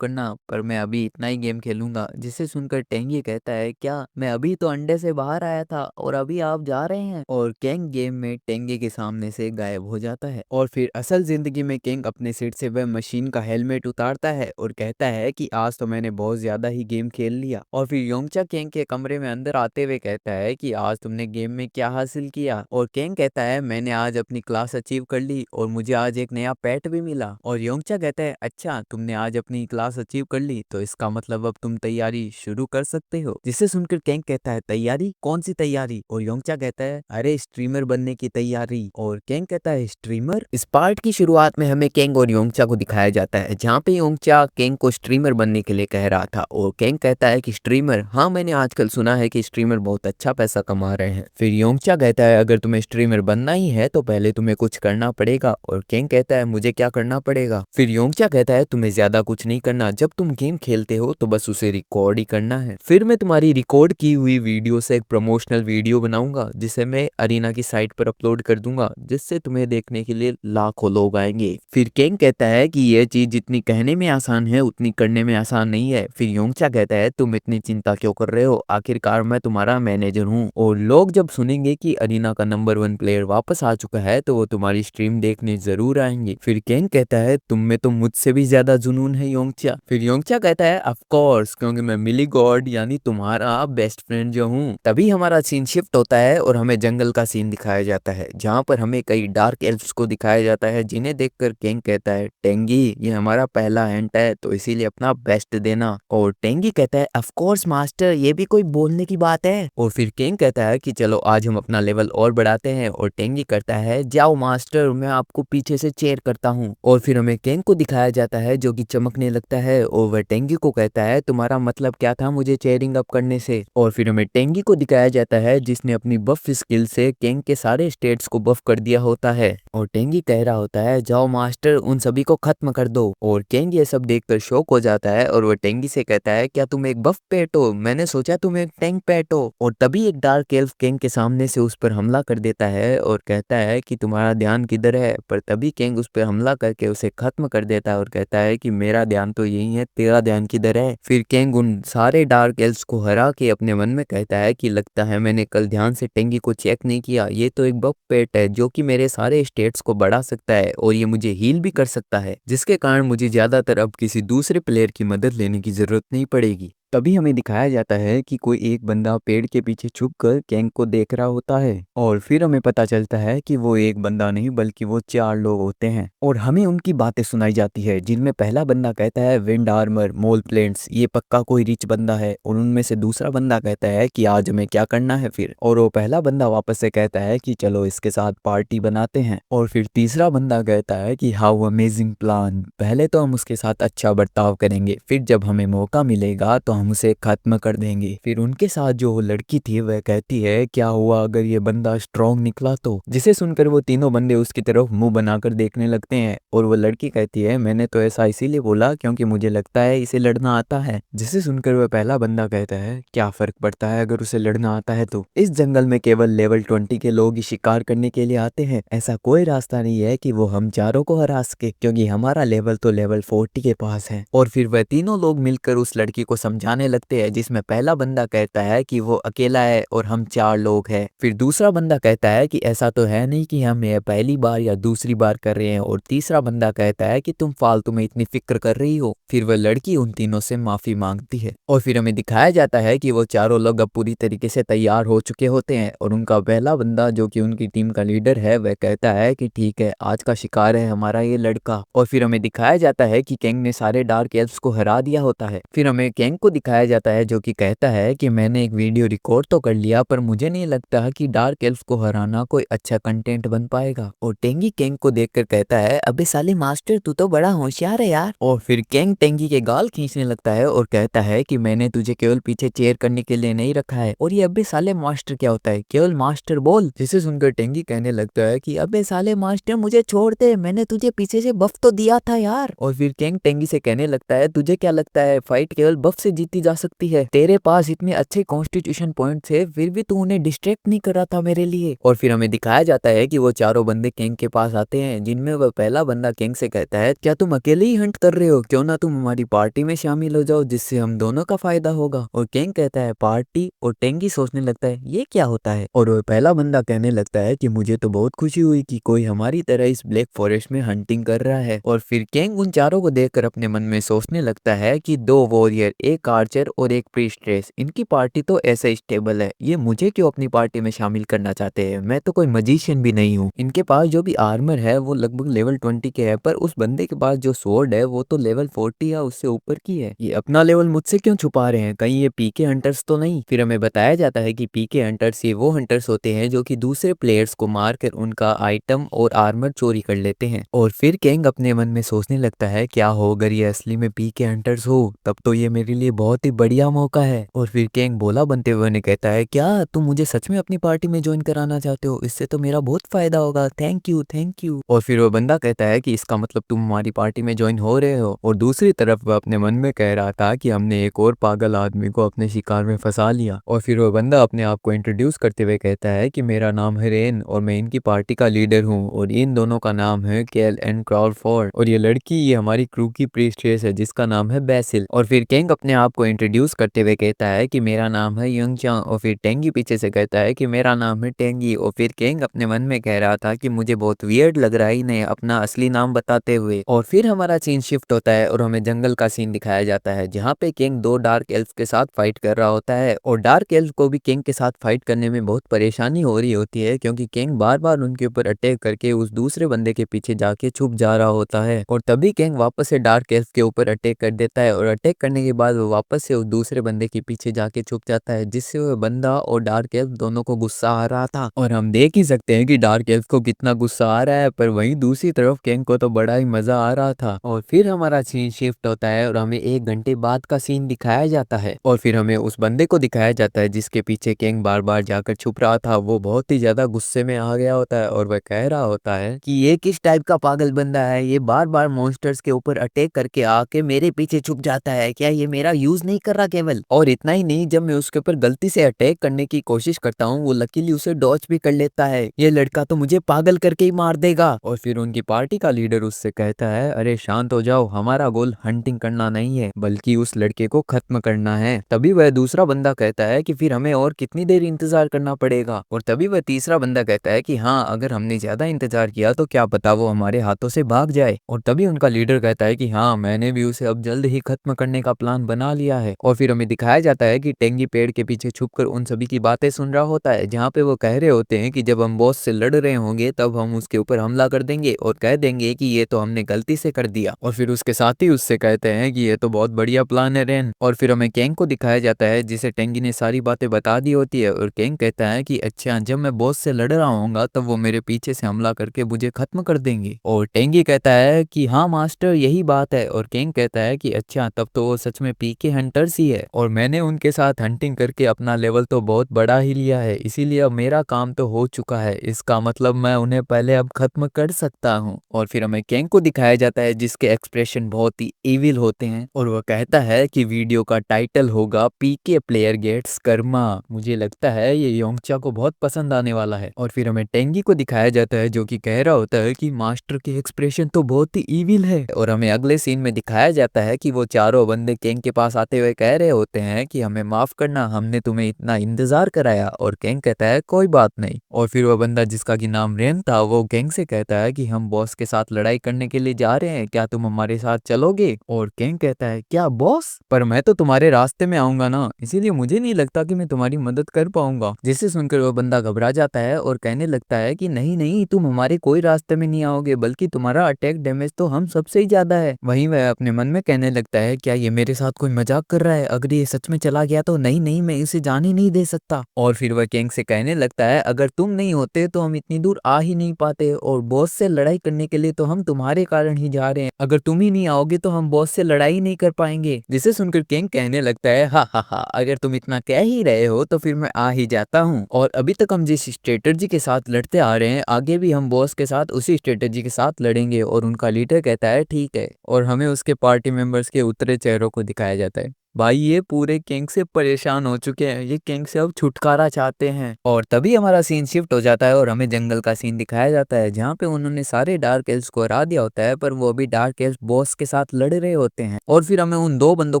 करना पर मैं अभी इतना ही गेम खेलूंगा, जिसे सुनकर टेंगी कहता है क्या मैं अभी तो अंडे से बाहर आया था और अभी आप जा रहे हैं। और किंग गेम में टेंगी के सामने से गायब हो जाता है। और फिर असल जिंदगी में किंग अपने सिर से वह मशीन का हेलमेट उतारता है और कहता है कि आज तो मैंने बहुत ज्यादा ही गेम खेल लिया। और फिर योंगचा किंग के कमरे में अंदर आते हुए कहता है कि आज तुमने गेम में क्या हासिल किया। और किंग कहता है मैंने आज अपनी क्लास अचीव कर ली और मुझे आज एक नया पेट भी मिला। और योंगचा कहता है अच्छा तुमने आज अपनी क्लास अचीव कर ली तो इसका मतलब अब तुम तैयारी शुरू कर सकते हो। जिसे सुनकर किंग कहता है तैयारी, कौन सी तैयारी। और योंगचा कहता है अरे स्ट्रीमर बनने की तैयारी। और किंग कहता है स्ट्रीमर। इस पार्ट की शुरुआत में हमें किंग और योंगचा को दिखाया जाता है जहाँ पे योंगचा किंग को स्ट्रीमर बनने के लिए कह रहा था और किंग कहता है कि स्ट्रीमर, हाँ मैंने आजकल सुना है कि स्ट्रीमर बहुत अच्छा पैसा कमा रहे हैं। फिर योंगचा कहता है अगर तुम्हें स्ट्रीमर बनना ही है तो पहले तुम्हें कुछ करना पड़ेगा। और किंग कहता है मुझे क्या करना पड़ेगा। फिर योंगचा कहता है तुम्हें ज्यादा कुछ नहीं करना, जब तुम गेम खेलते हो तो बस उसे रिकॉर्ड ही करना है, फिर मैं तुम्हारी रिकॉर्ड की हुई वीडियो से एक प्रमोशनल वीडियो बनाऊंगा जिसे मैं अरीना की साइट पर अपलोड कर दूंगा, जिससे तुम्हें देखने के लिए लाखों लोग आएंगे। फिर किंग कहता है कि यह चीज जितनी कहने में आसान है उतनी करने में आसान नहीं है। फिर योंगचा कहता है तुम इतनी चिंता क्यों कर रहे हो, आखिरकार मैं तुम्हारा मैनेजर हूँ और लोग जब सुनेंगे कि अरीना का नंबर 1 प्लेयर वापस आ चुका है तो वो तुम्हारी स्ट्रीम देखने जरूर आएंगे। फिर किंग कहता है तुम में तो मुझसे भी ज्यादा जुनून है योंगचा। फिर योंगचा कहता है ऑफ कोर्स, क्योंकि मैं मिली गॉड यानी तुम्हारा बेस्ट फ्रेंड जो हूँ हूँ। तभी हमारा सीन शिफ्ट होता है और हमें जंगल का सीन दिखाया जाता है, जहाँ पर हमें कई डार्क एल्फ्स को दिखाया जाता है, जिन्हें देखकर किंग कहता है, टेंगी ये हमारा पहला हंट है, तो इसीलिए अपना बेस्ट देना। और टेंगी कहता है, ऑफ कोर्स मास्टर, ये भी कोई बोलने की बात है। और फिर किंग कहता है कि चलो आज हम अपना लेवल और बढ़ाते हैं। और टेंगी करता है, जाओ मास्टर, मैं आपको पीछे से चेयर करता हूँ। और फिर हमें किंग को दिखाया जाता है जो कि चमकने लगता है और वह टेंगी को कहता है, तुम्हारा मतलब क्या था मुझे चेयरिंग अप करने से। और फिर हमें टेंगी को दिखाया जाता है जिसने अपनी बफ स्किल से किंग के सारे स्टेट्स को बफ कर दिया होता है। और टेंगी कह रहा होता है, जाओ मास्टर, उन सभी को खत्म कर दो। और किंग ये सब देखकर शॉक हो जाता है और वह टेंगी से कहता है, क्या तुम एक बफ पेट हो? मैंने सोचा तुम एक टैंक पेट हो। और तभी एक डार्क एल्फ किंग के सामने से उस पर हमला कर देता है और कहता है कि तुम्हारा ध्यान किधर है। पर तभी किंग उस पर हमला करके उसे खत्म कर देता है और कहता है कि मेरा ध्यान तो यही है, तेरा ध्यान किधर है। फिर किंग उन सारे डार्क एल्फ्स को हरा के अपने मन में कहता है कि लगता है मैंने कल ध्यान से टेंगी को चेक नहीं किया, ये तो एक बफ पेट है जो कि मेरे सारे स्टेट्स को बढ़ा सकता है और ये मुझे हील भी कर सकता है, जिसके कारण मुझे ज्यादातर अब किसी दूसरे प्लेयर की मदद लेने की जरूरत नहीं पड़ेगी। तभी हमें दिखाया जाता है कि कोई एक बंदा पेड़ के पीछे छुपकर किंग को देख रहा होता है। और फिर हमें पता चलता है कि वो एक बंदा नहीं बल्कि वो 4 लोग होते हैं और हमें उनकी बातें सुनाई जाती है, जिनमें पहला बंदा कहता है, विंड आर्मर, मोल प्लेट्स, ये पक्का कोई रिच बंदा है। और उनमें से दूसरा बंदा कहता है कि आज हमें क्या करना है फिर। और वो पहला बंदा वापस से कहता है कि चलो इसके साथ पार्टी बनाते हैं। और फिर तीसरा बंदा कहता है कि हाउ अमेजिंग प्लान, पहले तो हम उसके साथ अच्छा बर्ताव करेंगे, फिर जब हमें मौका मिलेगा तो हम उसे खत्म कर देंगे। फिर उनके साथ जो वो लड़की थी वह कहती है, क्या हुआ अगर ये बंदा स्ट्रॉन्ग निकला तो। जिसे सुनकर वो तीनों बंदे उसकी तरफ मुंह बनाकर देखने लगते हैं और वो लड़की कहती है, मैंने तो ऐसा इसीलिए बोला क्योंकि मुझे लगता है इसे लड़ना आता है। जिसे सुनकर वह पहला बंदा कहता है, क्या फर्क पड़ता है अगर उसे लड़ना आता है तो। इस जंगल में केवल लेवल 20 के लोग ही शिकार करने के लिए आते हैं, ऐसा कोई रास्ता नहीं है कि वो हम चारों को हरा सके, क्योंकि हमारा लेवल तो लेवल 40 के पास है। और फिर वह तीनों लोग मिलकर उस लड़की को समझाने लगते हैं, जिसमें पहला बंदा कहता है कि वो अकेला है और हम 4 लोग हैं। फिर दूसरा बंदा कहता है कि ऐसा तो है नहीं कि हम ये पहली बार या दूसरी बार कर रहे हैं। और तीसरा बंदा कहता है कि तुम फालतू में इतनी फिक्र कर रही हो। फिर वह लड़की उन तीनों से माफी मांगती है और फिर हमें दिखाया जाता है कि वो चारों लोग अब पूरी तरीके से तैयार हो चुके होते हैं। और उनका पहला बंदा जो कि उनकी टीम का लीडर है वह कहता है कि ठीक है, आज का शिकार है हमारा ये लड़का। और फिर हमें दिखाया जाता है कि किंग ने सारे डार्क एल्फ्स को हरा दिया होता है। फिर हमें किंग को दिखाया जाता है जो कि कहता है कि मैंने एक वीडियो रिकॉर्ड तो कर लिया, पर मुझे नहीं लगता कि डार्क एल्फ को हराना कोई अच्छा कंटेंट बन पाएगा। और टेंगी किंग को देखकर कहता है, अबे साले मास्टर, तू तो बड़ा होशियार है यार। और फिर किंग टेंगी के गाल खींचने लगता है और कहता है कि मैंने तुझे केवल पीछे चेयर करने के लिए नहीं रखा है। और ये अबे साले मास्टर क्या होता है, केवल मास्टर बोल। जिसे सुनकर टेंगी कहने लगता है कि अबे साले मास्टर, मुझे छोड़ दे, मैंने तुझे पीछे से बफ तो दिया था यार। और फिर किंग टेंगी से कहने लगता है, तुझे क्या लगता है फाइट केवल बफ से जीती जा सकती है? तेरे पास इतने अच्छे कॉन्स्टिट्यूशन पॉइंट थे, फिर भी तू उन्हें डिस्ट्रैक्ट नहीं कर रहा था मेरे लिए। और फिर हमें दिखाया जाता है कि वो चारों बंदे किंग के पास आते हैं, जिनमें वह पहला बंदा किंग से कहता है, क्या तुम अकेले ही हंट कर रहे हो? क्यों ना तुम हमारी पार्टी में शामिल हो जाओ, जिससे हम दोनों का फायदा होगा। और किंग कहता है पार्टी, और टेंगी सोचने लगता है ये क्या होता है। और वह पहला बंदा कहने लगता है कि मुझे तो बहुत खुशी हुई कि कोई हमारी तरह इस ब्लैक फॉरेस्ट में हंटिंग कर रहा है। और फिर किंग उन चारों को देखकर अपने मन में सोचने लगता है कि 2 वॉरियर, एक आर्चर और एक प्रीस्ट्रेस, इनकी पार्टी तो ऐसे स्टेबल है, ये मुझे क्यों अपनी पार्टी में शामिल करना चाहते हैं? मैं तो कोई मजिशियन भी नहीं हूँ। इनके पास जो भी आर्मर है वो लगभग लेवल 20 के है, पर उस बंदे के पास जो स्वॉर्ड है वो तो लेवल 40 या उससे ऊपर की है। ये अपना लेवल मुझसे क्यों छुपा रहे हैं? कहीं ये पीके हंटर्स तो नहीं? फिर हमें बताया जाता है कि पीके हंटर्स ये वो हंटर्स होते हैं जो कि दूसरे प्लेयर्स को मारकर उनका आइटम और आर्मर चोरी कर लेते हैं। और फिर किंग अपने मन में सोचने लगता है, क्या हो अगर ये असली में पीके हंटर्स हो, तब तो ये मेरे लिए बहुत ही बढ़िया मौका है। और फिर किंग बोला बनते हुए ने कहता है, क्या तुम मुझे सच में अपनी पार्टी में ज्वाइन कराना चाहते हो? इससे तो मेरा बहुत फायदा होगा, थैंक यू थैंक यू। और फिर वो बंदा कहता है कि इसका मतलब तुम हमारी पार्टी में ज्वाइन हो रहे हो। और दूसरी तरफ वह अपने मन में कह रहा था कि हमने एक और पागल आदमी को अपने शिकार में फंसा लिया। और फिर वो बंदा अपने आप को इंट्रोड्यूस करते हुए कहता है कि मेरा नाम है रेन और मैं इनकी पार्टी का लीडर हूँ, और इन दोनों का नाम है केल एंड क्राउडफोर्ड, और ये लड़की ये हमारी क्रू की प्रीस्ट्रेस है जिसका नाम है बेसिल। और फिर किंग अपने आप को इंट्रोड्यूस करते हुए कहता है कि मेरा नाम है यंगचांग, और फिर टेंगी पीछे से कहता है कि मेरा नाम है टेंगी, और फिर केंग अपने मन में कह रहा था कि मुझे बहुत वियर्ड लग रहा है इन्हें अपना असली नाम बताते हुए। और फिर हमारा सीन शिफ्ट होता है और हमें जंगल का सीन दिखाया जाता है जहाँ पे किंग दो डार्क एल्फ के साथ फाइट कर रहा होता है, और डार्क एल्फ को भी किंग के साथ फाइट करने में बहुत परेशानी हो रही होती है क्योंकि किंग बार बार उनके ऊपर अटैक करके उस दूसरे बंदे के पीछे जाके छुप जा रहा होता है। और तभी किंग वापस से डार्क एल्फ के ऊपर अटैक कर देता है, और अटैक करने के बाद वो वापस से उस दूसरे बंदे के पीछे जाके छुप जाता है, जिससे वो बंदा और डार्क एल्फ दोनों को गुस्सा आ रहा था। और हम देख ही सकते हैं कि डार्क एल्फ को कितना गुस्सा आ रहा है, पर वहीं दूसरी तरफ किंग को तो बड़ा ही मजा आ रहा था। और फिर हमारा सीन शिफ्ट होता है और हमें 1 घंटे बाद का सीन दिखाया जाता है, और फिर हमें उस बंदे को दिखाया जाता है जिसके पीछे किंग बार बार जाकर छुप रहा था। वो बहुत ही ज्यादा गुस्से में आ गया होता है और वह कह रहा होता है कि ये किस टाइप का पागल बंदा है, ये बार बार मॉन्स्टर्स के ऊपर अटैक करके आके मेरे पीछे छुप जाता है, क्या ये मेरा यूज नहीं कर रहा केवल। और इतना ही नहीं, जब मैं उसके ऊपर गलती से अटैक करने की कोशिश करता हूँ वो लकीली उसे डॉच भी कर लेता है, ये लड़का तो मुझे पागल करके ही मार देगा। और फिर उनकी पार्टी का लीडर उससे कहता है अरे शांत हो जाओ, हमारा गोल हंटिंग करना नहीं है बल्कि उस लड़के को खत्म करना है। तभी वह दूसरा बंदा कहता है कि फिर हमें और कितनी देर इंतजार करना पड़ेगा। और तभी वह तीसरा बंदा कहता है कि हाँ, अगर हमने ज्यादा इंतजार किया तो क्या पता वो हमारे हाथों से भाग जाए। और तभी उनका लीडर कहता है कि हाँ, मैंने भी उसे अब जल्द ही खत्म करने का प्लान बना लिया है। और फिर हमें दिखाया जाता है कि टेंगी पेड़ के पीछे छुपकर उन सभी की बातें सुन रहा होता है, जहाँ पे वो कह रहे होते हैं कि जब हम बॉस से लड़ रहे होंगे तब हम उसके ऊपर हमला कर देंगे और कह देंगे कि ये तो हमने गलती से कर दिया। और फिर उसके साथ ही उससे कहते हैं कि ये तो बहुत बढ़िया प्लान है रेन। और फिर हमें केंग को दिखाया जाता है जिसे टेंगी ने सारी बातें बता दी होती है, और केंग कहता है कि अच्छा, जब मैं बॉस से लड़ रहा हूँ तब वो मेरे पीछे से हमला करके मुझे खत्म कर देंगे। और टेंगी कहता है कि हाँ मास्टर, यही बात है। और केंग कहता है कि अच्छा, तब तो वो सच में पीके हंटर्स ही है, और मैंने उनके साथ हंटिंग करके अपना लेवल तो बहुत बड़ा ही लिया है, इसीलिए अब मेरा काम तो हो चुका है, इसका मतलब मैं उन्हें पहले अब खत्म कर सकता हूँ। और फिर हमें केंग को दिखाया जाता है जिसके एक्सप्रेशन बहुत ही इविल होते हैं, और वह कहता है कि वीडियो का टाइटल होगा पीके प्लेयर गेट्स कर्मा। मुझे लगता है ये योंगचा को बहुत पसंद आने वाला है। और फिर हमें टेंगी को दिखाया जाता है जो कि कह रहा होता है कि मास्टर के एक्सप्रेशन तो बहुत ही इविल है। और हमें अगले सीन में दिखाया जाता है कि वो चारों बंदे केंग के पास आते हुए कह रहे होते हैं कि हमें माफ करना, हमने तुम्हें इतना इंतजार कराया। और केंग कहता है कोई बात नहीं। और फिर वो बंदा जिसका कि नाम रेन था वो केंग से कहता है कि हम बॉस के साथ लड़ाई करने के लिए जा रहे हैं, क्या तुम हमारे साथ चलोगे। और केंग कहता है क्या बॉस, पर मैं तो तुम्हारे रास्ते में आऊंगा ना, इसीलिए मुझे नहीं लगता कि मैं तुम्हारी मदद कर पाऊंगा। जिसे सुनकर वो बंदा घबरा जाता है और कहने लगता है कि नहीं नहीं, तुम हमारे कोई रास्ते में नहीं आओगे, बल्कि तुम्हारा अटैक डैमेज तो हम सबसे ही ज्यादा है। वहीं वह अपने मन में कहने लगता है क्या ये मेरे साथ कोई मजाक कर रहा है, अगर ये सच में चला गया तो नहीं नहीं, मैं इसे जाने नहीं दे सकता। और फिर वह किंग से कहने लगता है अगर तुम नहीं होते तो हम इतनी दूर आ ही नहीं पाते, और बॉस से लड़ाई करने के लिए तो हम तुम्हारे कारण ही जा रहे हैं, अगर तुम ही नहीं आओगे तो हम बॉस से लड़ाई नहीं कर पाएंगे। जिसे सुनकर किंग कहने लगता है हा हा हा, अगर तुम इतना कह ही रहे हो तो फिर मैं आ ही जाता हूँ। और अभी तक हम जिस स्ट्रेटजी के साथ लड़ते आ रहे हैं आगे भी हम बॉस के साथ उसी स्ट्रेटजी के साथ लड़ेंगे। और उनका लीडर कहता है ठीक है, और हमें उसके पार्टी मेंबर्स के उतरे चेहरों को दिखाया जाता है। भाई ये पूरे किंग से परेशान हो चुके हैं, ये किंग से अब छुटकारा चाहते हैं। और तभी हमारा सीन शिफ्ट हो जाता है और हमें जंगल का सीन दिखाया जाता है जहाँ पे उन्होंने सारे डार्क एल्व्स को हरा दिया होता है, पर वो अभी डार्क एल्व्स बॉस के साथ लड़ रहे होते हैं। और फिर हमें उन दो बंदों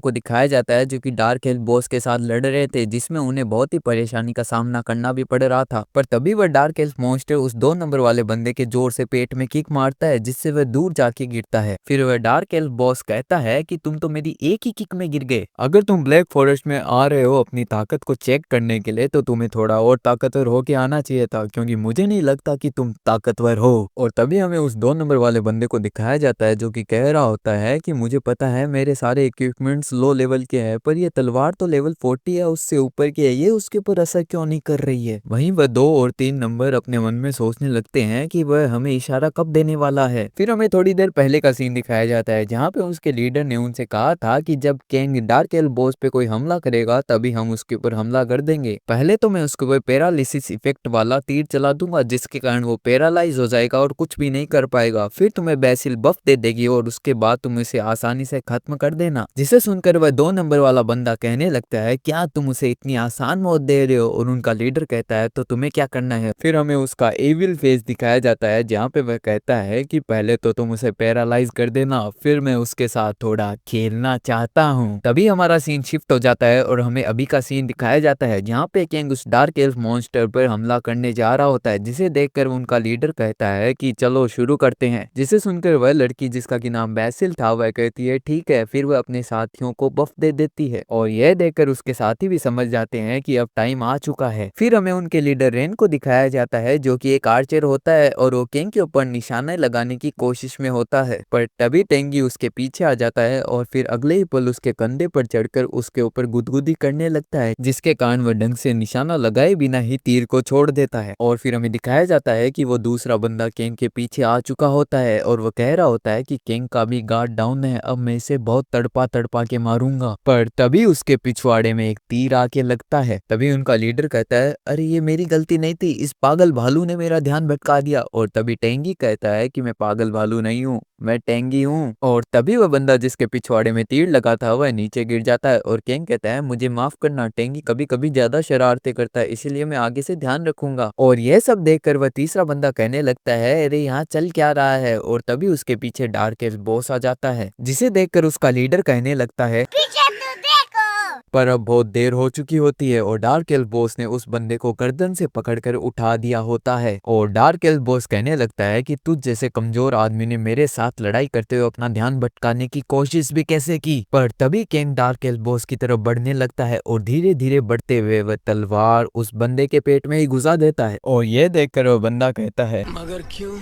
को दिखाया जाता है जो कि डार्क एल्व बॉस के साथ लड़ रहे थे, जिसमें उन्हें बहुत ही परेशानी का सामना करना भी पड़ रहा था। पर तभी वह डार्क एल्व मॉन्स्टर उस 2 नंबर वाले बंदे के जोर से पेट में किक मारता है, जिससे वह दूर जाके गिरता है। फिर वह डार्क एल्व बॉस कहता है कि तुम तो मेरी एक ही किक में गिर गए, अगर तुम ब्लैक फॉरेस्ट में आ रहे हो अपनी ताकत को चेक करने के लिए तो तुम्हें थोड़ा और ताकतवर होके आना चाहिए था, क्योंकि मुझे नहीं लगता कि तुम ताकतवर हो। और तभी हमें उस 2 नंबर वाले बंदे को दिखाया जाता है जो कि कह रहा होता है कि मुझे पता है मेरे सारे इक्विपमेंट्स लो लेवल के हैं, पर ये तलवार तो लेवल 40 है, उससे ऊपर की है, ये उसके ऊपर असर क्यों नहीं कर रही है। वहीं वह 2 और 3 नंबर अपने मन में सोचने लगते हैं कि वह हमें इशारा कब देने वाला है। फिर हमें थोड़ी देर पहले का सीन दिखाया जाता है जहाँ पे उसके लीडर ने उनसे कहा था कि जब किंग डार्क एल्व बॉस पे कोई हमला करेगा तभी हम उसके ऊपर हमला कर देंगे, पहले तो मैं उसके ऊपर पैरालिसिस इफेक्ट वाला तीर चला दूंगा जिसके कारण वो पैरालाइज हो जाएगा और कुछ भी नहीं कर पाएगा, फिर तुम्हें बेसिल बफ दे देगी और उसके बाद तुम इसे आसानी से खत्म कर देना। जिसे सुनकर वह 2 नंबर वाला बंदा कहने लगता है क्या तुम उसे इतनी आसान मौत दे रहे हो, और उनका लीडर कहता है तो तुम्हें क्या करना है। फिर हमें उसका एविल फेस दिखाया जाता है जहाँ पे वह कहता है कि पहले तो तुम उसे पैरालाइज कर देना, फिर मैं उसके साथ थोड़ा खेलना चाहता हूँ। तभी हमारे हमारा सीन शिफ्ट हो जाता है और हमें अभी का सीन दिखाया जाता है जहाँ पे किंग उस डार्क एल्फ मॉन्स्टर पर हमला करने जा रहा होता है, जिसे देखकर उनका लीडर कहता है कि चलो शुरू करते हैं। जिसे सुनकर वह लड़की जिसका कि नाम बैसिल था वह कहती है ठीक है, फिर वह अपने साथियों को बफ दे देती है और यह देखकर उसके साथी भी समझ जाते हैं कि अब टाइम आ चुका है। फिर हमें उनके लीडर रेन को दिखाया जाता है जो कि एक आर्चर होता है और वो किंग के ऊपर निशाना लगाने की कोशिश में होता है, पर तभी टेंगी उसके पीछे आ जाता है और फिर अगले ही पल उसके कंधे पर चढ़कर उसके ऊपर गुदगुदी करने लगता है, जिसके कारण वह ढंग से निशाना लगाए बिना ही तीर को छोड़ देता है। और फिर हमें दिखाया जाता है कि वो दूसरा बंदा किंग के पीछे आ चुका होता है और वो कह रहा होता है कि किंग का भी गार्ड डाउन है, अब मैं इसे बहुत तड़पा तड़पा के मारूंगा। पर तभी उसके पिछवाड़े में एक तीर आके लगता है। तभी उनका लीडर कहता है अरे ये मेरी गलती नहीं थी, इस पागल भालू ने मेरा ध्यान भटका दिया। और तभी टेंगी कहता है कि मैं पागल भालू नहीं हूँ, मैं टेंगी हूँ। और तभी वह बंदा जिसके पिछवाड़े में तीर लगा था वह नीचे गिर जाता है और किंग कहता है मुझे माफ करना, टेंगी कभी कभी ज्यादा शरारतें करता है, इसीलिए मैं आगे से ध्यान रखूंगा। और यह सब देखकर वह तीसरा बंदा कहने लगता है अरे यहाँ चल क्या रहा है। और तभी उसके पीछे डार्क एल्फ बॉस आ जाता है, जिसे देखकर उसका लीडर कहने लगता है पर अब बहुत देर हो चुकी होती है और डार्क एल्फ बॉस ने उस बंदे को गर्दन से पकड़कर उठा दिया होता है। और डार्क एल्फ बॉस कहने लगता है कि तुझ जैसे कमजोर आदमी ने मेरे साथ लड़ाई करते हुए अपना ध्यान भटकाने की कोशिश भी कैसे की। पर तभी किंग डार्क एल्फ बॉस की तरफ बढ़ने लगता है और धीरे धीरे बढ़ते हुए वह तलवार उस बंदे के पेट में ही घुसा देता है। और यह देखकर वह बंदा कहता है मगर क्यों?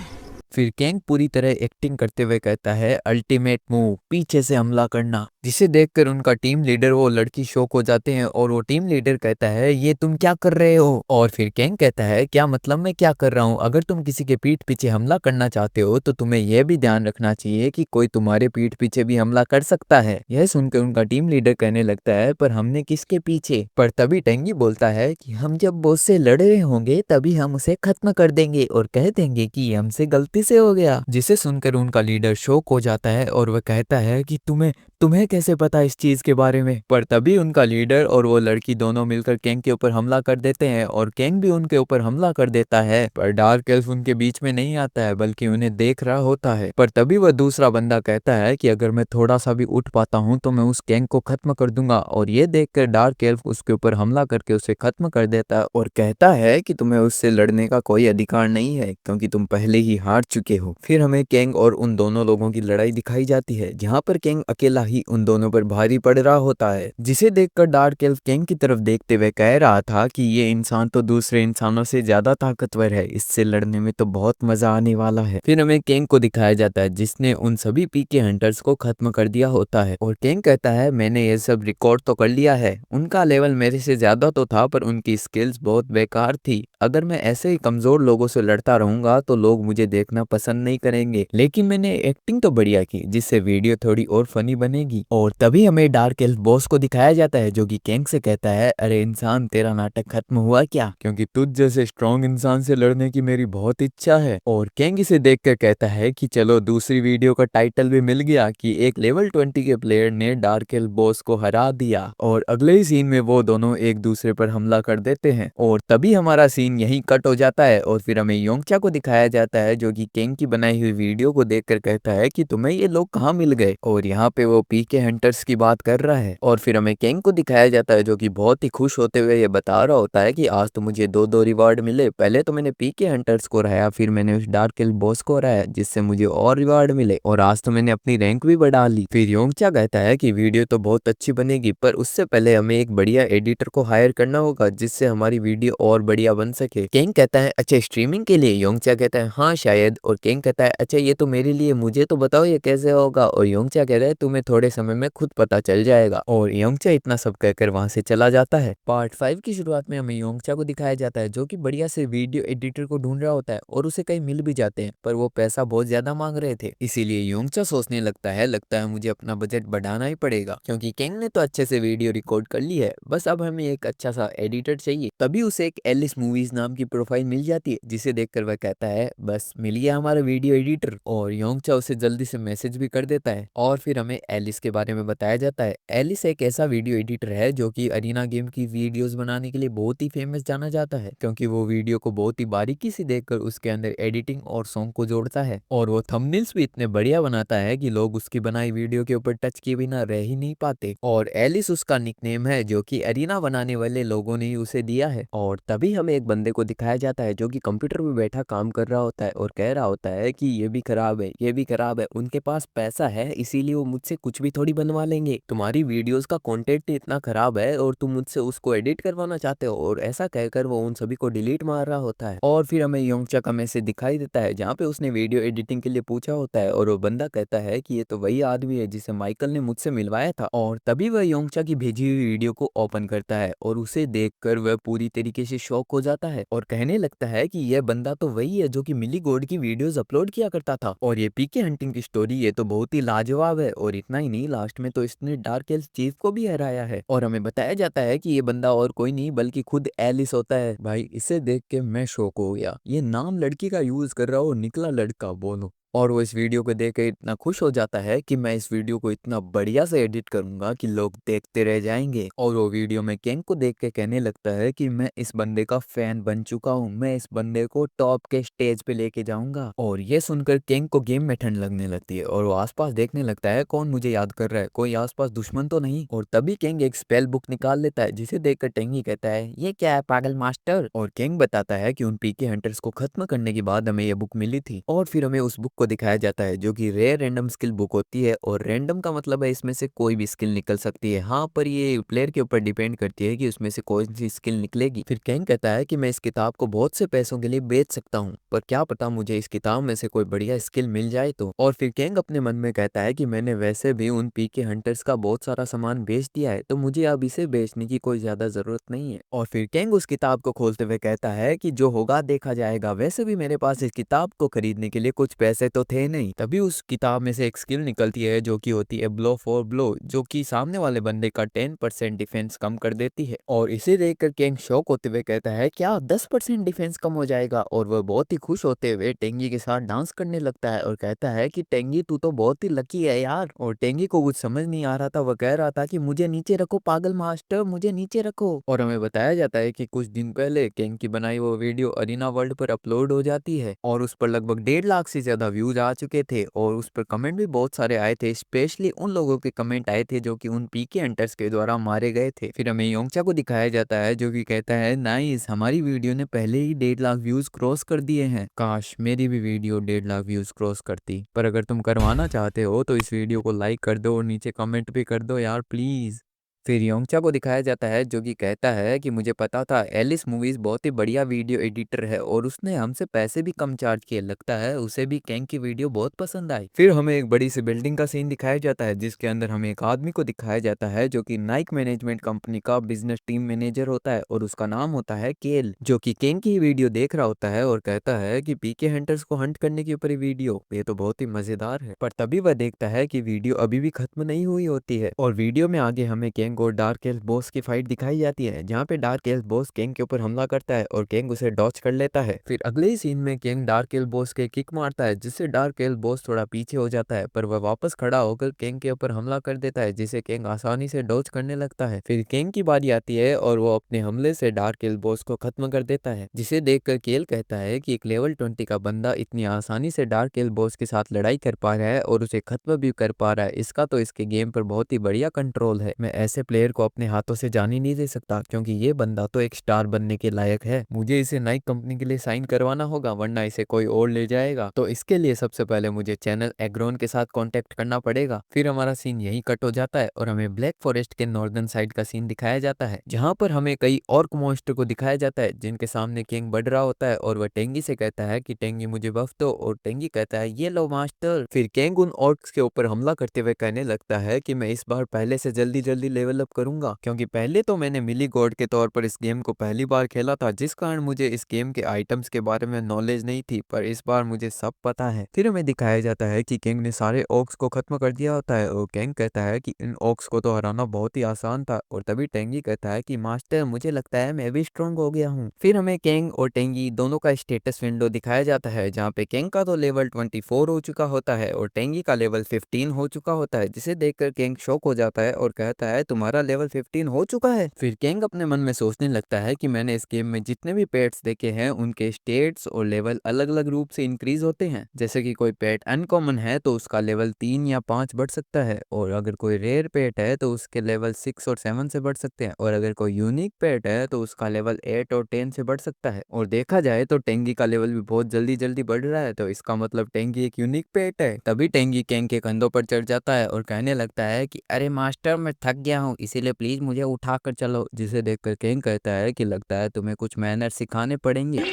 फिर किंग पूरी तरह एक्टिंग करते हुए कहता है अल्टीमेट मूव, पीछे से हमला करना। जिसे देखकर उनका टीम लीडर वो लड़की शॉक हो जाते हैं और वो टीम लीडर कहता है ये तुम क्या कर रहे हो। और फिर किंग कहता है क्या मतलब मैं क्या कर रहा हूँ, अगर तुम किसी के पीठ पीछे हमला करना चाहते हो तो तुम्हें यह भी ध्यान रखना चाहिए कि कोई तुम्हारे पीठ पीछे भी हमला कर सकता है। यह सुनकर उनका टीम लीडर कहने लगता है पर हमने किसके पीछे। पर तभी टेंगी बोलता है कि हम जब बॉस से लड़ रहे होंगे तभी हम उसे खत्म कर देंगे और कह देंगे कि ये हमसे गलती से हो गया। जिसे सुनकर उनका लीडर शॉक हो जाता है और वह कहता है कि तुम्हें कैसे पता इस चीज के बारे में। पर तभी उनका लीडर और वो लड़की दोनों मिलकर किंग के ऊपर हमला कर देते हैं और किंग भी उनके ऊपर हमला कर देता है। पर डार्क एल्फ उनके बीच में नहीं आता है बल्कि उन्हें देख रहा होता है। पर तभी वह दूसरा बंदा कहता है कि अगर मैं थोड़ा सा भी उठ पाता हूँ तो मैं उस किंग को खत्म कर दूंगा। और ये देखकर डार्क एल्फ उसके ऊपर हमला करके उसे खत्म कर देता है और कहता है कि तुम्हें उससे लड़ने का कोई अधिकार नहीं है क्योंकि तुम पहले ही हार चुके हो। फिर हमें किंग और उन दोनों लोगों की लड़ाई दिखाई जाती है जहाँ पर किंग अकेला ही उन दोनों पर भारी पड़ रहा होता है, जिसे देखकर डार्क एल्फ किंग की तरफ देखते हुए कह रहा था कि ये इंसान तो दूसरे इंसानों से ज्यादा ताकतवर है, इससे लड़ने में तो बहुत मजा आने वाला है। फिर हमें किंग को दिखाया जाता है जिसने उन सभी पीके हंटर्स को खत्म कर दिया होता है और किंग कहता है मैंने ये सब रिकॉर्ड तो कर लिया है, उनका लेवल मेरे से ज्यादा तो था पर उनकी स्किल्स बहुत बेकार थी। अगर मैं ऐसे ही कमजोर लोगों से लड़ता रहूंगा तो लोग मुझे देखना पसंद नहीं करेंगे, लेकिन मैंने एक्टिंग तो बढ़िया की जिससे वीडियो थोड़ी और फनी बनेगी। और तभी हमें डार्क एल्फ बॉस को दिखाया जाता है जो कि किंग से कहता है अरे इंसान तेरा नाटक खत्म हुआ क्या, क्योंकि तुझ जैसे स्ट्रॉन्ग इंसान से लड़ने की मेरी बहुत इच्छा है। और किंग इसे देखकर कहता है कि चलो दूसरी वीडियो का टाइटल भी मिल गया कि एक लेवल 20 के प्लेयर ने डार्क एल्फ बॉस को हरा दिया। और अगले ही सीन में वो दोनों एक दूसरे पर हमला कर देते हैं और तभी हमारा सीन यहीं कट हो जाता है और फिर हमें योंगचा को दिखाया जाता है जो कि किंग की बनाई हुई वीडियो को देखकर कहता है कि तुम्हें ये लोग कहाँ मिल गए। और यहाँ पे वो पीके हंटर्स की बात कर रहा है और फिर हमें किंग को दिखाया जाता है जो कि बहुत ही खुश होते हुए ये बता रहा होता है कि आज तो मुझे दो रिवार्ड मिले, पहले तो मैंने पीके हंटर्स को हराया, फिर मैंने उस डार्क एल्फ बॉस को हराया जिससे मुझे और रिवार्ड मिले और आज तो मैंने अपनी रैंक भी बढ़ा ली। फिर योंगचा कहता है कि वीडियो तो बहुत अच्छी बनेगी पर उससे पहले हमें एक बढ़िया एडिटर को हायर करना होगा जिससे हमारी वीडियो और बढ़िया बन सके। किंग कहता है अच्छा स्ट्रीमिंग के लिए। योंगचा कहता है हाँ शायद। और किंग कहता है अच्छा ये तो मेरे लिए, मुझे तो बताओ ये कैसे होगा। और योंगचा कहता है तुम्हें थोड़े समय में खुद पता चल जाएगा। और योंगचा इतना सब कहकर वहां से चला जाता है। पार्ट 5 की शुरुआत में हमें योंगचा को दिखाया जाता है जो कि बढ़िया से वीडियो एडिटर को ढूंढ रहा होता है और उसे कहीं मिल भी जाते हैं पर वो पैसा बहुत ज्यादा मांग रहे थे, इसीलिए योंगचा सोचने लगता है मुझे अपना बजट बढ़ाना ही पड़ेगा क्योंकि किंग ने तो अच्छे से वीडियो रिकॉर्ड कर ली है, बस अब हमें एक अच्छा सा एडिटर चाहिए। तभी उसे एक एलिस मूवीज नाम की प्रोफाइल मिल जाती है जिसे देखकर वह कहता है बस मिल ये हमारा वीडियो एडिटर। और योंगचा उसे जल्दी से मैसेज भी कर देता है और फिर हमें एलिस के बारे में बताया जाता है। एलिस एक ऐसा वीडियो एडिटर है जो कि अरीना गेम की वीडियोस बनाने के लिए बहुत ही फेमस जाना जाता है, क्योंकि वो वीडियो को बहुत ही बारीकी से देखकर उसके अंदर एडिटिंग और सॉन्ग को जोड़ता है और वो थंबनेल्स भी इतने बढ़िया बनाता है कि लोग उसकी बनाई वीडियो के ऊपर टच किए बिना रह ही नहीं पाते। और एलिस उसका निकनेम है जो कि अरीना बनाने वाले लोगों ने ही उसे दिया है। और तभी हमें एक बंदे को दिखाया जाता है जो कि कंप्यूटर पे बैठा काम कर रहा होता है और कह रहा होता है कि ये भी खराब है, ये भी खराब है, उनके पास पैसा है इसीलिए वो मुझसे कुछ भी थोड़ी बनवा लेंगे। तुम्हारी वीडियोस का कंटेंट इतना खराब है और तुम मुझसे उसको एडिट करवाना चाहते हो। और ऐसा कहकर वो उन सभी को डिलीट मार रहा होता है। और फिर हमें योंगचा का मैसेज दिखाई देता है जहाँ पे उसने वीडियो एडिटिंग के लिए पूछा होता है और वो बंदा कहता है कि ये तो वही आदमी है जिसे माइकल ने मुझसे मिलवाया था। और तभी वह योंगचा की भेजी हुई वीडियो को ओपन करता है और उसे देखकर वह पूरी तरीके से शॉक हो जाता है और कहने लगता है कि यह बंदा तो वही है जो कि मिली गोड की वीडियोस अपलोड किया करता था। और ये पीके हंटिंग की स्टोरी ये तो बहुत ही लाजवाब है। और इतना ही नहीं, लास्ट में तो इसने डार्क एल्फ चीफ को भी हराया है। और हमें बताया जाता है कि ये बंदा और कोई नहीं बल्कि खुद एलिस होता है। भाई इसे देख के मैं शॉक हो गया, ये नाम लड़की का यूज कर रहा हो, निकला लड़का बोलो। और वो इस वीडियो को देख के इतना खुश हो जाता है कि मैं इस वीडियो को इतना बढ़िया से एडिट करूंगा कि लोग देखते रह जाएंगे। और वो वीडियो में केंग को देख के कहने लगता है कि मैं इस बंदे का फैन बन चुका हूँ, मैं इस बंदे को टॉप के स्टेज पे लेके जाऊंगा। और ये सुनकर केंग को गेम में ठंड लगने लगती है और वो आसपास देखने लगता है कौन मुझे याद कर रहा है, कोई आसपास दुश्मन तो नहीं। और तभी केंग एक स्पेल बुक निकाल लेता है जिसे देखकर टेंगी कहता है ये क्या है पागल मास्टर। और केंग बताता है कि उन पीके हंटर्स को खत्म करने के बाद हमें ये बुक मिली थी। और फिर हमें उस बुक को दिखाया जाता है जो कि रेयर रैंडम स्किल बुक होती है। और रैंडम का मतलब है इसमें से कोई भी स्किल निकल सकती है, हाँ पर ये प्लेयर के ऊपर डिपेंड करती है कि उसमें से कौन सी स्किल निकलेगी। फिर केंग कहता है कि मैं इस किताब को बहुत से पैसों के लिए बेच सकता हूँ, पर क्या पता मुझे इस किताब में से कोई बढ़िया स्किल मिल जाए तो। और फिर केंग अपने मन में कहता है कि मैंने वैसे भी उन पीके हंटर्स का बहुत सारा सामान बेच दिया है, तो मुझे अब इसे बेचने की कोई ज्यादा जरूरत नहीं है। और फिर केंग उस किताब को खोलते हुए कहता है कि जो होगा देखा जाएगा, वैसे भी मेरे पास इस किताब को खरीदने के लिए कुछ पैसे तो थे नहीं। तभी उस किताब में से एक स्किल निकलती है जो कि होती है ब्लो फॉर ब्लो, जो कि सामने वाले बंदे का 10% डिफेंस कम कर देती है। और इसे देखकर केंग शॉक होते हुए कहता है क्या 10% डिफेंस कम हो जाएगा। और वह बहुत ही खुश होते हुए टेंगी के साथ डांस करने लगता है और कहता है कि टेंगी तू तो बहुत ही लकी है यार। और टेंगी को कुछ समझ नहीं आ रहा था, वह कह रहा था कि मुझे नीचे रखो पागल मास्टर, मुझे नीचे रखो। और हमें बताया जाता है कि कुछ दिन पहले केंग की बनाई वो वीडियो अरीना वर्ल्ड पर अपलोड हो जाती है और उस पर लगभग 1.5 लाख से ज्यादा व्यूज आ चुके थे। और उस पर कमेंट भी बहुत सारे आए थे, स्पेशली उन लोगों के कमेंट आए थे जो कि उन पीके हंटर्स के द्वारा मारे गए थे। फिर हमें योंगचा को दिखाया जाता है जो कि कहता है नाइस, हमारी वीडियो ने पहले ही 1.5 लाख व्यूज क्रॉस कर दिए हैं, काश मेरी भी वीडियो 1.5 लाख व्यूज क्रॉस करती। पर अगर तुम करवाना चाहते हो तो इस वीडियो को लाइक कर दो और नीचे कमेंट भी कर दो यार प्लीज। फिर योंगचा को दिखाया जाता है जो कि कहता है कि मुझे पता था एलिस मूवीज बहुत ही बढ़िया वीडियो एडिटर है और उसने हमसे पैसे भी कम चार्ज किए, लगता है उसे भी केंग की वीडियो बहुत पसंद आई। फिर हमें एक बड़ी सी बिल्डिंग का सीन दिखाया जाता है जिसके अंदर हमें एक आदमी को दिखाया जाता है जो कि नाइक मैनेजमेंट कंपनी का बिजनेस टीम मैनेजर होता है और उसका नाम होता है केल, जो कि केंग की वीडियो देख रहा होता है और कहता है कि पीके हंटर्स को हंट करने के ऊपर वीडियो, ये तो बहुत ही मजेदार है। पर तभी वह देखता है कि वीडियो अभी भी खत्म नहीं हुई होती है और वीडियो में आगे हमें केंग और डार्क एल्फ बॉस की फाइट दिखाई जाती है जहाँ पे डार्क एल्फ बॉस केंग के ऊपर हमला करता है और केंग उसे डॉच कर लेता है। फिर अगले ही सीन में केंग डार्क एल्फ बॉस के किक मारता है जिससे डार्क एल्फ बॉस थोड़ा पीछे हो जाता है, पर वह वापस खड़ा होकर केंग के ऊपर हमला कर देता है जिसे केंग आसानी से डॉच करने लगता है। फिर केंग की बारी आती है और वो अपने हमले से डार्क एल्फ बॉस को खत्म कर देता है, जिसे देखकर केल कहता है कि एक लेवल 20 का बंदा इतनी आसानी से डार्क एल्फ बॉस के साथ लड़ाई कर पा रहा है और उसे खत्म भी कर पा रहा है, इसका तो इसके गेम पर बहुत ही बढ़िया कंट्रोल है। मैं ऐसे प्लेयर को अपने हाथों से जान ही नहीं दे सकता क्योंकि ये बंदा तो एक स्टार बनने के लायक है। मुझे इसे नाइक कंपनी के लिए साइन करवाना होगा वरना इसे कोई और ले जाएगा, तो इसके लिए सबसे पहले मुझे चैनल एग्रोन के साथ कांटेक्ट करना पड़ेगा। फिर हमारा सीन यही कट हो जाता है और हमें ब्लैक फॉरेस्ट के नॉर्दर्न साइड का सीन दिखाया जाता है जहाँ पर हमें कई ऑर्क मॉन्स्टर को दिखाया जाता है जिनके सामने किंग बढ़ रहा होता है और वह टेंगी से कहता है कि टेंगी मुझे बफ दो और टेंगी कहता है ये लो मास्टर। फिर किंग उन ऑर्क्स के ऊपर हमला करते हुए कहने लगता है कि मैं इस बार पहले से जल्दी जल्दी लेवल डेवलप करूंगा, क्योंकि पहले तो मैंने मिली गॉड के तौर पर इस गेम को पहली बार खेला था, जिस कारण मुझे इस गेम के आइटम्स के बारे में नॉलेज नहीं थी, पर इस बार मुझे सब पता है। फिर हमें दिखाया जाता है कि किंग ने सारे ऑक्स को खत्म कर दिया होता है और किंग कहता है कि इन ऑक्स को तो हराना बहुत ही आसान था, और तभी टेंगी कहता है कि मास्टर मुझे लगता है मैं भी स्ट्रांग हो गया हूँ। फिर हमें किंग और टेंगी दोनों का स्टेटस विंडो दिखाया जाता है, जहाँ पे किंग का तो लेवल 24 हो चुका होता है और टेंगी का लेवल 15 हो चुका होता है, जिसे देखकर किंग शॉक हो जाता है और कहता है तुम्हारा लेवल 15 हो चुका है। फिर किंग अपने मन में सोचने लगता है कि मैंने इस गेम में जितने भी पेट्स देखे हैं उनके स्टेट्स और लेवल अलग अलग रूप से इंक्रीज होते हैं। जैसे कि कोई पेट अनकॉमन है तो उसका लेवल 3 या 5 बढ़ सकता है, और अगर कोई रेयर पेट है तो उसके लेवल 6 और 7 से बढ़ सकते हैं, और अगर कोई यूनिक पेट है तो उसका लेवल 8 और 10 से बढ़ सकता है। और देखा जाए तो टेंगी का लेवल भी बहुत जल्दी जल्दी बढ़ रहा है, तो इसका मतलब टेंगी एक यूनिक पेट है। तभी टेंगी किंग के कंधों पर चढ़ जाता है और कहने लगता है कि अरे मास्टर मैं थक गया हूँ, इसीलिए प्लीज मुझे उठा कर चलो, जिसे देखकर किंग कहता है कि लगता है तुम्हें कुछ मैनर सिखाने पड़ेंगे।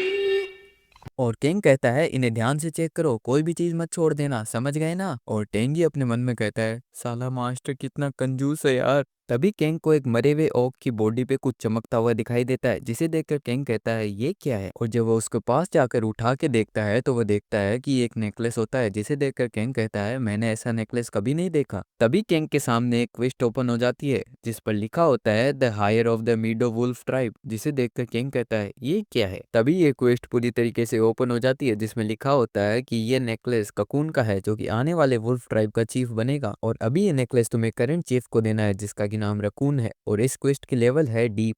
और किंग कहता है इन्हें ध्यान से चेक करो, कोई भी चीज मत छोड़ देना, समझ गए ना। और टेंगी अपने मन में कहता है साला मास्टर कितना कंजूस है यार। तभी किंग को एक मरे हुए ओक की बॉडी पे कुछ चमकता हुआ दिखाई देता है, जिसे देखकर किंग कहता है ये क्या है, और जब वो उसके पास जाकर उठा के देखता है तो वो देखता है कि एक नेकलेस होता है, जिसे देखकर किंग कहता है मैंने ऐसा नेकलेस कभी नहीं देखा। तभी किंग के सामने एक क्वेस्ट ओपन हो जाती है, जिस पर लिखा होता है the heir of the meadow wolf tribe, जिसे देखकर किंग कहता है ये क्या है। तभी ये क्वेस्ट पूरी तरीके से ओपन हो जाती है, जिसमें लिखा होता है कि ये नेकलेस ककून का है, जो कि आने वाले वुल्फ ट्राइब का चीफ बनेगा, और अभी ये नेकलेस तुम्हें करंट चीफ को देना है, जिसका की नाम रकून है, और इस क्वेस्ट की लेवल है D+।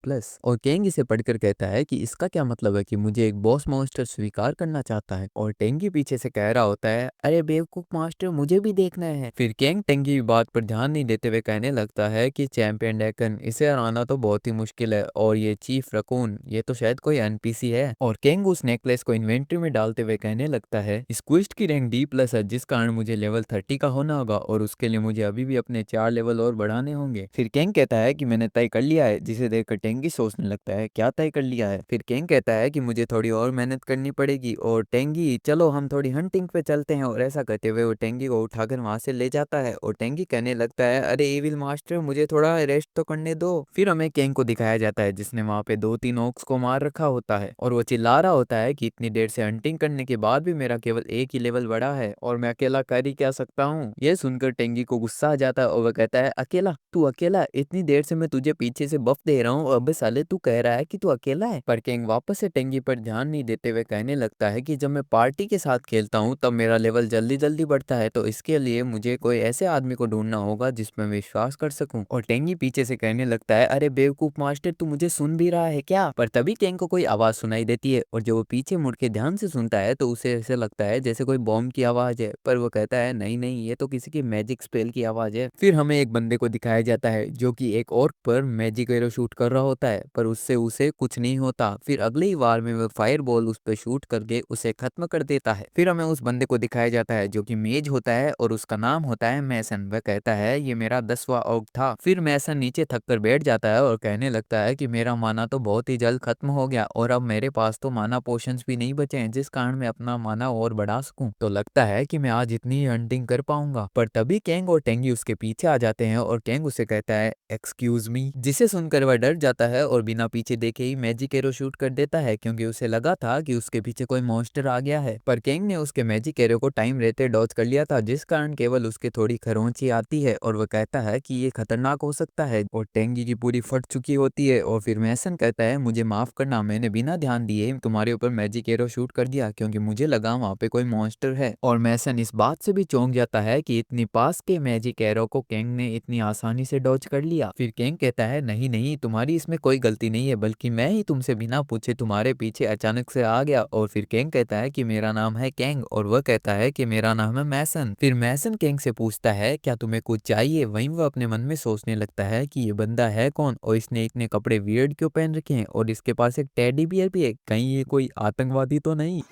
और किंग इसे पढ़कर कहता है कि इसका क्या मतलब है कि मुझे एक बॉस मॉन्स्टर स्वीकार करना चाहता है। और टेंगी पीछे से कह रहा होता है अरे बेवकूफ मास्टर मुझे भी देखना है। फिर किंग टेंगी की बात पर ध्यान नहीं देते हुए कहने लगता है कि चैंपियन डेकन इसे हराना तो बहुत ही मुश्किल है, और ये चीफ रकून ये तो शायद कोई NPC है। और किंग उस नेकलेस को इन्वेंट्री में डालते हुए कहने लगता है इस क्वेस्ट की रैंक D+ है, जिस कारण मुझे लेवल 30 का होना होगा, और उसके लिए मुझे अभी भी अपने 4 लेवल और बढ़ाने होंगे। फिर किंग कहता है कि मैंने तय कर लिया है, जिसे देखकर टेंगी सोचने लगता है क्या तय कर लिया है। फिर किंग कहता है कि मुझे थोड़ी और मेहनत करनी पड़ेगी, और टेंगी चलो हम थोड़ी हंटिंग पे चलते हैं, और ऐसा कहते हुए वो टेंगी को उठाकर वहां से ले जाता है। और टेंगी कहने लगता है अरे एविल मास्टर मुझे थोड़ा रेस्ट तो करने दो। फिर हमें किंग को दिखाया जाता है जिसने वहां पे 2-3 ऑक्स को मार रखा होता है, और वो चिल्ला रहा होता है कि इतनी देर से हंटिंग करने के बाद भी मेरा केवल एक ही लेवल बढ़ा है, और मैं अकेला कर ही क्या सकता हूँ। ये सुनकर टेंगी को गुस्सा आ जाता है और वह कहता है अकेला, तू अकेला, इतनी देर से मैं तुझे पीछे से बफ दे रहा हूँ, अब साले तू कह रहा है कि तू अकेला है। पर किंग वापस से टेंगी पर ध्यान नहीं देते हुए कहने लगता है कि जब मैं पार्टी के साथ खेलता हूँ तब मेरा लेवल जल्दी जल्दी बढ़ता है, तो इसके लिए मुझे कोई ऐसे आदमी को ढूंढना होगा जिसमें विश्वास कर सकूं। और टेंगी पीछे से कहने लगता है अरे बेवकूफ मास्टर तू मुझे सुन भी रहा है क्या। पर तभी किंग को कोई आवाज सुनाई देती है, और जब वो पीछे मुड़ के ध्यान से सुनता है तो उसे ऐसे लगता है जैसे कोई बॉम्ब की आवाज है, पर वो कहता है नहीं नहीं ये तो किसी की मैजिक स्पेल की आवाज है। फिर हमें एक बंदे को दिखाया जाता है जो कि एक ऑर्क पर मैजिक एरो शूट कर रहा होता है, पर उससे उसे कुछ नहीं होता। फिर अगले ही वार में वो फायर बॉल उस पर शूट करके उसे खत्म कर देता है। फिर हमें उस बंदे को दिखाया जाता है जो कि मेज होता है, और उसका नाम होता है मैसन। वह कहता है ये मेरा 10वां ऑर्क था। फिर मैसन नीचे थक कर बैठ जाता है और कहने लगता है कि मेरा माना तो बहुत ही जल्द खत्म हो गया, और अब मेरे पास तो माना पोशंस भी नहीं बचे हैं जिस कारण मैं अपना माना और बढ़ा सकूं, तो लगता है कि मैं आज इतनी हंटिंग कर पाऊंगा। पर तभी किंग और टेंगी उसके पीछे आ जाते हैं, और किंग उसे कहता है एक्सक्यूज मी, जिसे सुनकर वह डर जाता है और बिना पीछे देखे ही मैजिक एरो शूट कर देता है, क्योंकि उसे लगा था कि उसके पीछे कोई मॉन्स्टर आ गया है। पर किंग ने उसके मैजिक एरो को टाइम रहते डॉज कर लिया था, जिस कारण केवल उसके थोड़ी खरोंची आती है, और वह कहता है कि ये खतरनाक हो सकता है, और टेंगी की पूरी फट चुकी होती है। और फिर मैसन कहता है मुझे माफ करना, मैंने बिना ध्यान दिए तुम्हारे ऊपर मैजिक एरो शूट कर दिया, क्योंकि मुझे लगा वहां पे कोई मॉन्स्टर है। और मैसन इस बात से भी चौंक जाता है कि इतनी पास के मैजिक एरो को किंग ने इतनी आसानी से डॉज कर लिया। फिर किंग कहता है नहीं नहीं तुम्हारी इसमें कोई गलती नहीं है, बल्कि मैं ही तुमसे बिना पूछे तुम्हारे पीछे अचानक से आ गया। और फिर किंग कहता है कि मेरा नाम है किंग, और वह कहता है कि मेरा नाम है मैसन। फिर मैसन किंग से पूछता है क्या तुम्हें कुछ चाहिए। वहीं वह अपने मन में सोचने लगता है कि ये बंदा है कौन, और इसने इतने कपड़े वियर्ड क्यों पहन रखे हैं, और इसके पास एक टेडी बियर भी है, कहीं ये कोई आतंकवादी तो नहीं।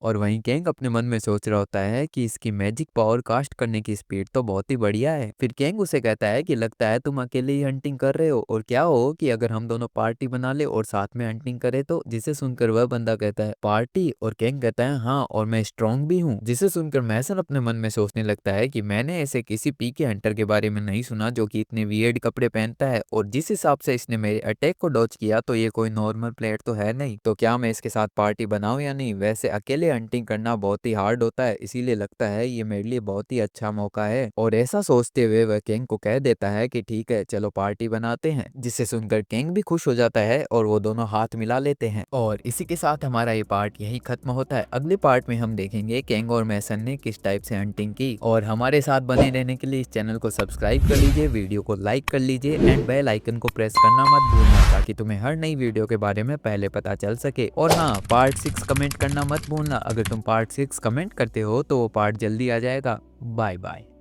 और वहीं कैंग अपने मन में सोच रहा होता है कि इसकी मैजिक पावर कास्ट करने की स्पीड तो बहुत ही बढ़िया है। फिर कैंग उसे कहता है कि लगता है तुम अकेले ही हंटिंग कर रहे हो, और क्या हो कि अगर हम दोनों पार्टी बना ले और साथ में हंटिंग करें तो। जिसे सुनकर वह बंदा कहता है पार्टी, और कैंग कहता है हाँ, और मैं स्ट्रांग भी हूँ। जिसे सुनकर मैसन अपने मन में सोचने लगता है कि मैंने ऐसे किसी पीके हंटर के बारे में नहीं सुना जो कि इतने वियर्ड कपड़े पहनता है, और जिस हिसाब से इसने मेरे अटैक को डॉज किया तो ये कोई नॉर्मल प्लेयर तो है नहीं। तो क्या मैं इसके साथ पार्टी बनाऊं या नहीं? वैसे अकेले हंटिंग करना बहुत ही हार्ड होता है, इसीलिए लगता है ये मेरे लिए बहुत ही अच्छा मौका है। और ऐसा सोचते हुए वह कैंग को कह देता है कि ठीक है चलो पार्टी बनाते हैं। जिसे सुनकर कैंग भी खुश हो जाता है और वो दोनों हाथ मिला लेते हैं। और इसी के साथ हमारा ये पार्ट यही खत्म होता है। अगले पार्ट में हम देखेंगे कैंग और मैसन ने किस टाइप से हंटिंग की। और हमारे साथ बने रहने के लिए इस चैनल को सब्सक्राइब कर लीजिए, वीडियो को लाइक कर लीजिए एंड बेल आइकन को प्रेस करना मत भूलना, ताकि तुम्हें हर नई वीडियो के बारे में पहले पता चल सके। और हाँ, पार्ट 6 कमेंट करना मत भूलना। अगर तुम पार्ट 6 कमेंट करते हो तो वो पार्ट जल्दी आ जाएगा। Bye bye.